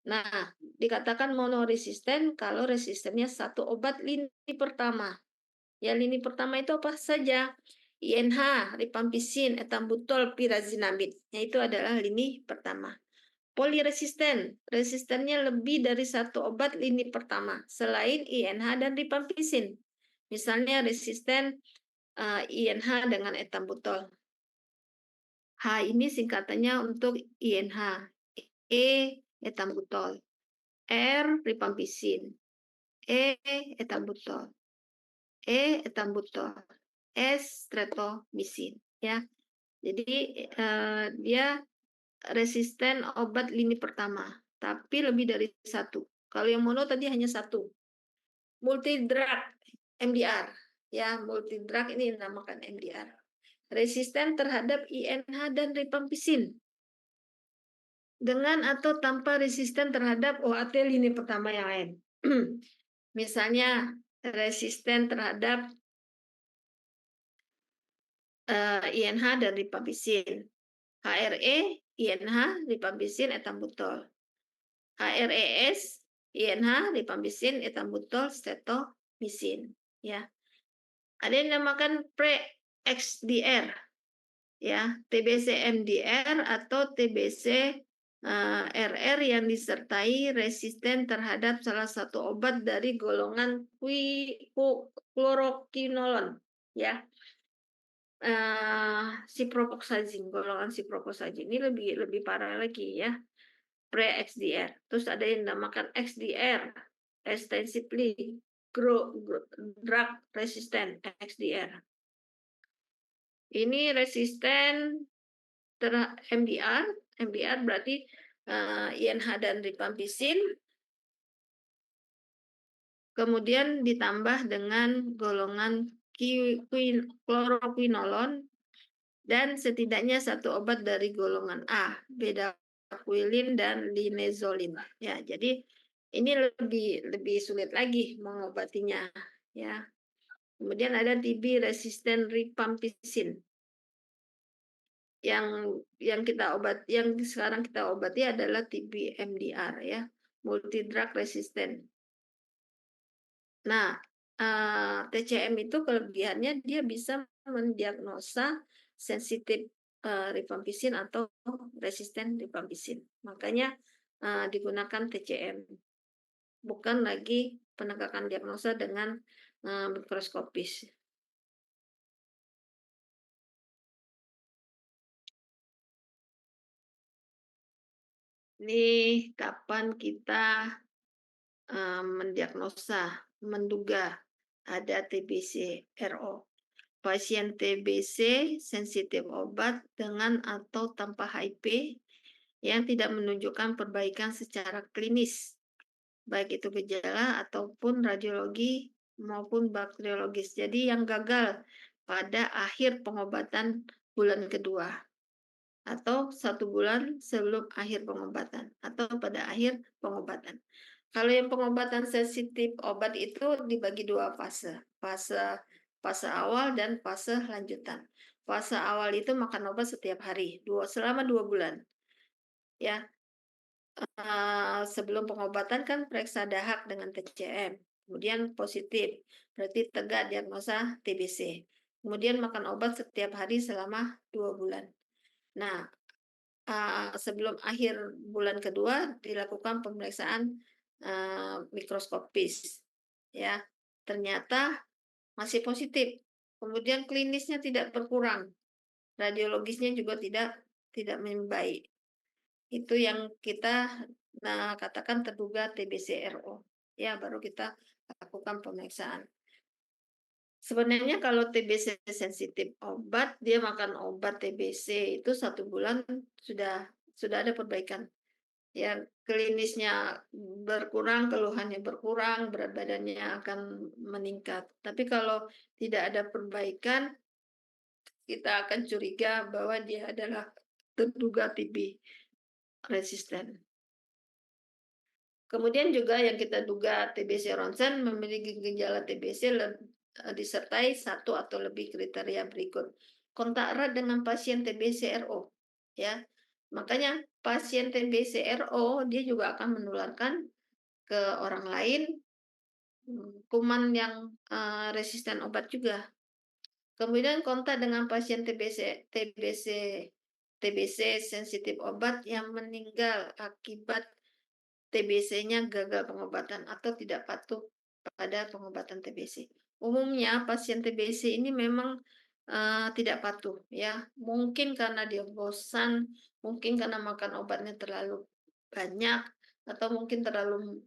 Speaker 1: Nah, dikatakan monoresisten kalau resistennya satu obat lini pertama. Ya, lini pertama itu apa saja? INH, rifampicin, etambutol, pirazinamid. Itu adalah lini pertama. Poliresisten, resistennya lebih dari satu obat lini pertama selain INH dan rifampicin. Misalnya resisten INH dengan etambutol. H ini singkatannya untuk INH, E etambutol, R rifampicin, E etambutol, E etambutol, S streptomycin ya. Jadi dia resisten obat lini pertama, tapi lebih dari satu. Kalau yang mono tadi hanya satu. Multidrug MDR ya, multidrug ini dinamakan MDR. Resisten terhadap INH dan rifampicin dengan atau tanpa resisten terhadap OAT lini pertama yang lain. Misalnya resisten terhadap INH dan rifampicin. HRE, INH, rifampicin, etambutol. HRES, INH, rifampicin, ethambutol, streptomycin, ya. Ada yang dinamakan pre-XDR, ya, TBC MDR atau TBC RR yang disertai resisten terhadap salah satu obat dari golongan chloroquinolone, ya. Ciprofloxacin, golongan ciprofloxacin ini lebih parah lagi, ya, pre-XDR. Terus ada yang dinamakan XDR, extensively drug resistant XDR. Ini resisten MDR, MDR berarti INH dan rifampicin, kemudian ditambah dengan golongan chloroquinolone dan setidaknya satu obat dari golongan A, bedaquiline dan linezolid. Ya, jadi ini lebih sulit lagi mengobatinya, ya. Kemudian ada TB resisten rifampicin. Yang sekarang kita obati adalah TB MDR, ya, multi drug resistant. Nah, TCM itu kelebihannya dia bisa mendiagnosa sensitif rifampicin atau resisten rifampicin. Makanya digunakan TCM. Bukan lagi penegakan diagnosa dengan mikroskopis. Ini kapan kita menduga ada TBC RO. Pasien TBC sensitif obat dengan atau tanpa HIV yang tidak menunjukkan perbaikan secara klinis, baik itu gejala ataupun radiologi maupun bakteriologis. Jadi yang gagal pada akhir pengobatan bulan kedua atau 1 bulan sebelum akhir pengobatan atau pada akhir pengobatan. Kalau yang pengobatan sensitif obat itu dibagi 2 fase. Fase awal dan fase lanjutan. Fase awal itu makan obat setiap hari, selama 2 bulan. Ya, sebelum pengobatan kan periksa dahak dengan TCM. Kemudian positif, berarti tegak diagnosa TBC. Kemudian makan obat setiap hari selama 2 bulan. Nah, sebelum akhir bulan kedua dilakukan pemeriksaan mikroskopis, ya, ternyata masih positif. Kemudian klinisnya tidak berkurang, radiologisnya juga tidak membaik. Itu yang kita katakan terduga TBC RO. Ya, baru kita lakukan pemeriksaan. Sebenarnya kalau TBC sensitif obat, dia makan obat TBC itu 1 bulan sudah ada perbaikan. Ya, klinisnya berkurang, keluhannya berkurang, berat badannya akan meningkat. Tapi kalau tidak ada perbaikan, kita akan curiga bahwa dia adalah terduga TB resisten. Kemudian juga yang kita duga TBC ronsen memiliki gejala TBC disertai 1 atau lebih kriteria berikut. Kontak erat dengan pasien TBC RO, ya. Makanya pasien TBC RO dia juga akan menularkan ke orang lain kuman yang resisten obat juga. Kemudian kontak dengan pasien TBC sensitif obat yang meninggal akibat TBC-nya gagal pengobatan atau tidak patuh pada pengobatan TBC. Umumnya pasien TBC ini memang tidak patuh, ya. Mungkin karena dia bosan, mungkin karena makan obatnya terlalu banyak, atau mungkin terlalu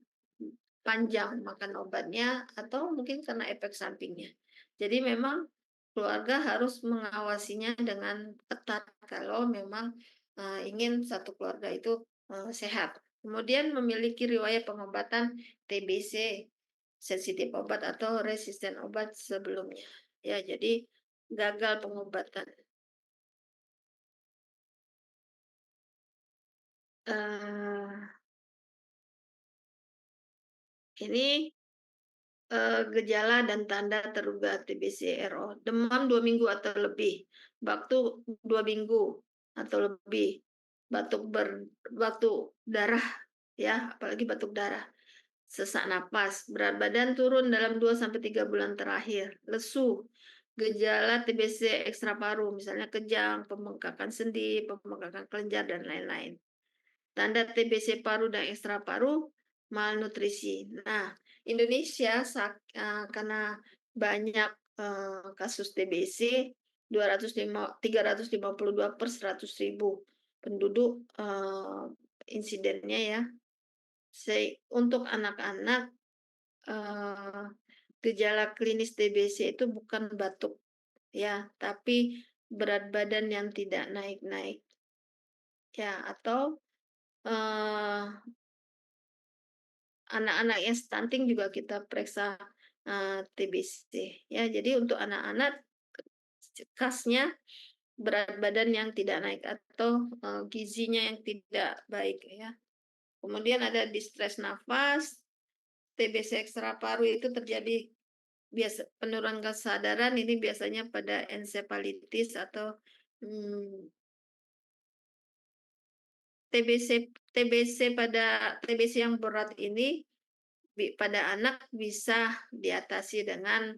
Speaker 1: panjang makan obatnya, atau mungkin karena efek sampingnya. Jadi memang keluarga harus mengawasinya dengan ketat kalau memang ingin satu keluarga itu sehat. Kemudian memiliki riwayat pengobatan TBC sensitif obat atau resisten obat sebelumnya. Ya, jadi gagal pengobatan. Ini gejala dan tanda terduga TBC RO. Demam 2 minggu atau lebih, batuk 2 minggu atau lebih, batuk darah, ya, apalagi batuk darah. sesak napas, berat badan turun dalam 2 sampai 3 bulan terakhir, lesu, gejala TBC ekstra paru, misalnya kejang, pembengkakan sendi, pembengkakan kelenjar, dan lain-lain. Tanda TBC paru dan ekstra paru, malnutrisi. Nah, Indonesia karena banyak kasus TBC 352 per 100.000 penduduk insidennya ya. Untuk anak-anak gejala klinis TBC itu bukan batuk ya, tapi berat badan yang tidak naik-naik ya, atau anak-anak yang stunting juga kita periksa TBC ya. Jadi untuk anak-anak khasnya berat badan yang tidak naik atau gizinya yang tidak baik ya. Kemudian ada distres nafas, TBC ekstra paru itu terjadi penurunan kesadaran ini biasanya pada ensefalitis atau TBC yang berat ini pada anak bisa diatasi dengan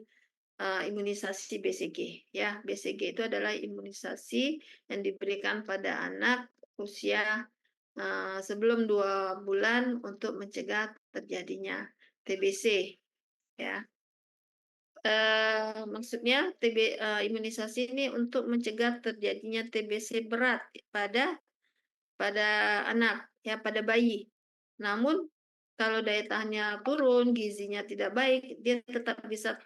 Speaker 1: imunisasi BCG ya. BCG itu adalah imunisasi yang diberikan pada anak usia sebelum 2 bulan untuk mencegah terjadinya TBC ya. Maksudnya imunisasi ini untuk mencegah terjadinya TBC berat pada anak ya, pada bayi. Namun kalau daya tahannya turun, gizinya tidak baik, dia tetap bisa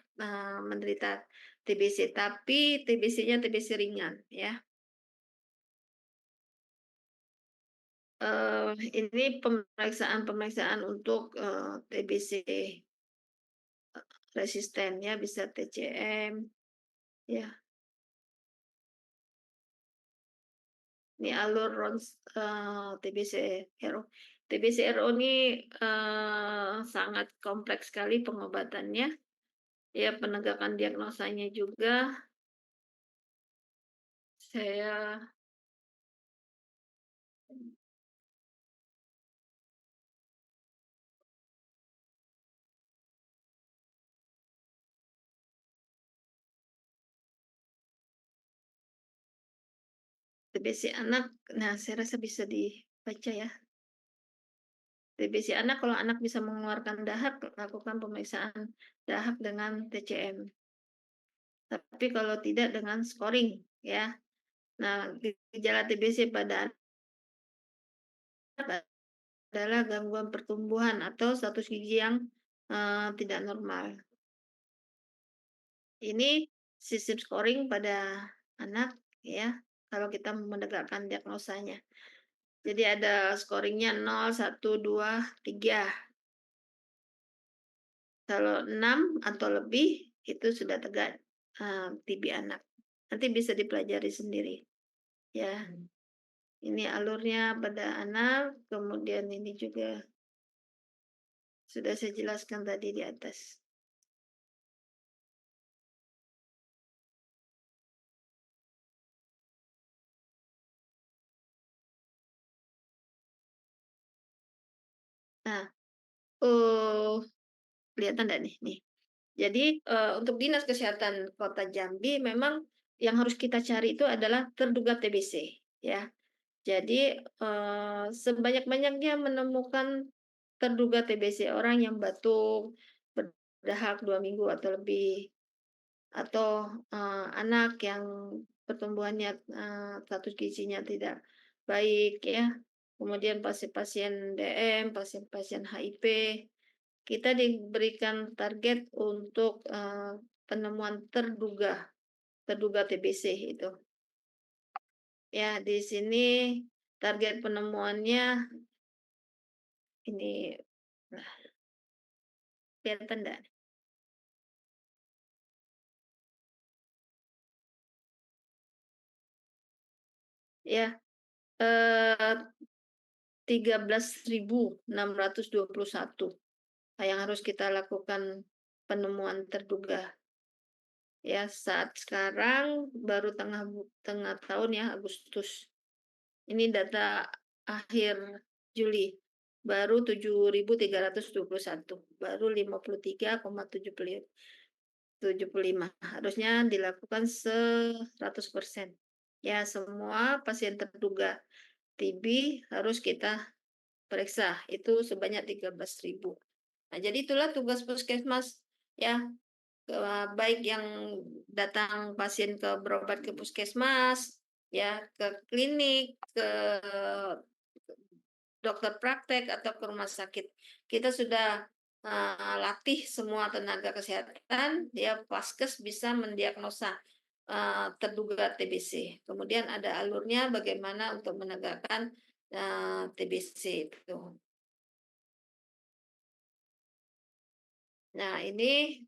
Speaker 1: menderita TBC, tapi TBC-nya TBC ringan ya. Ini pemeriksaan untuk TBC resisten ya, bisa TCM ya. Ini alur TBC-RO. TBC-RO ini sangat kompleks sekali pengobatannya. Ya, penegakan diagnosanya juga. Saya TBC anak, nah saya rasa bisa dibaca ya. TBC anak, kalau anak bisa mengeluarkan dahak, lakukan pemeriksaan dahak dengan TCM. Tapi kalau tidak dengan scoring ya. Nah, gejala TBC pada anak adalah gangguan pertumbuhan atau status gigi yang tidak normal. Ini sistem scoring pada anak ya, kalau kita menegakkan diagnosanya. Jadi ada scoringnya 0, 1, 2, 3. Kalau 6 atau lebih itu sudah tegak TB anak. Nanti bisa dipelajari sendiri ya. Ini alurnya pada anak, kemudian ini juga sudah saya jelaskan tadi di atas. Nah, kelihatan enggak nih? Nih. Jadi untuk Dinas Kesehatan Kota Jambi memang yang harus kita cari itu adalah terduga TBC ya. Jadi sebanyak-banyaknya menemukan terduga TBC orang yang batuk, berdahak 2 minggu atau lebih, atau anak yang pertumbuhannya status gizinya tidak baik ya. Kemudian pasien-pasien DM, pasien-pasien HIV, kita diberikan target untuk penemuan terduga TBC itu. Ya, di sini target penemuannya ini, nah, kelihatan enggak? Ya, 13.621 yang harus kita lakukan penemuan terduga. Ya, saat sekarang baru tengah tahun ya, Agustus. Ini data akhir Juli. baru 7.321, baru 53,75. Harusnya dilakukan 100%. Ya, semua pasien terduga TB harus kita periksa, itu sebanyak 13.000. Nah, jadi itulah tugas puskesmas, ya, baik yang datang pasien berobat ke puskesmas, ya, ke klinik, ke dokter praktek atau ke rumah sakit. Kita sudah latih semua tenaga kesehatan, dia Paskes bisa mendiagnosa terduga TBC. Kemudian ada alurnya bagaimana untuk menegakkan TBC itu. Nah, ini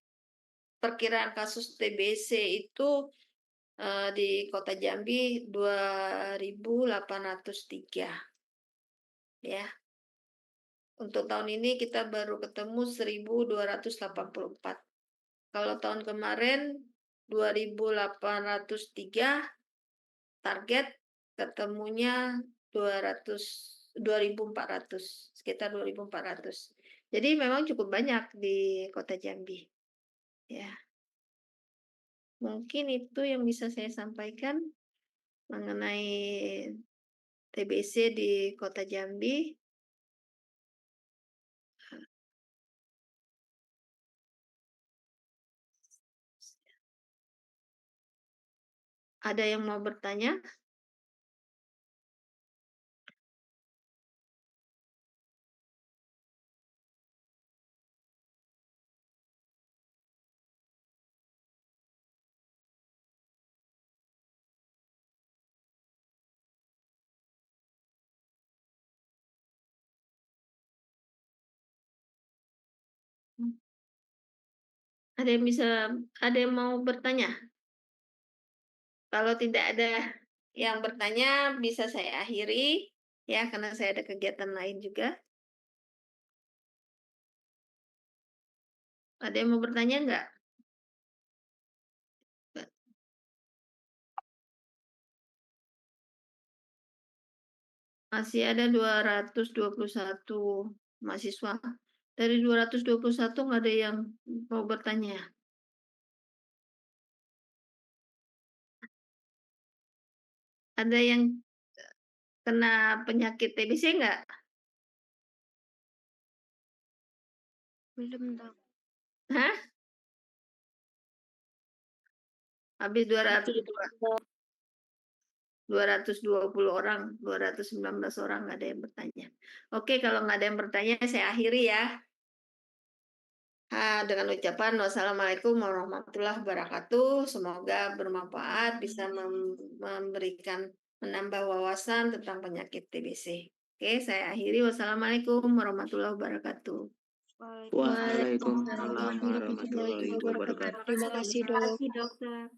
Speaker 1: perkiraan kasus TBC itu di Kota Jambi 2.803, ya. Untuk tahun ini kita baru ketemu 1.284. Kalau tahun kemarin 2.803, target ketemunya 2.400, sekitar 2.400. Jadi memang cukup banyak di Kota Jambi. Ya. Mungkin itu yang bisa saya sampaikan mengenai TBC di Kota Jambi. Ada yang mau bertanya? Ada yang mau bertanya? Kalau tidak ada yang bertanya, bisa saya akhiri, ya, karena saya ada kegiatan lain juga. Ada yang mau bertanya enggak? Masih ada 221 mahasiswa. Dari 221 nggak ada yang mau bertanya. Ada yang kena penyakit TBC enggak?
Speaker 2: Belum, Dok.
Speaker 1: Hah? Habis 220 orang, 219 orang nggak ada yang bertanya. Oke, kalau nggak ada yang bertanya, saya akhiri ya. Dengan ucapan wassalamualaikum warahmatullahi wabarakatuh. Semoga bermanfaat, bisa memberikan menambah wawasan tentang penyakit TBC. Oke, saya akhiri. Wassalamualaikum warahmatullahi wabarakatuh.
Speaker 2: Waalaikumsalam warahmatullahi wabarakatuh. Terima kasih, Dok.
Speaker 1: Terima kasih, dokter.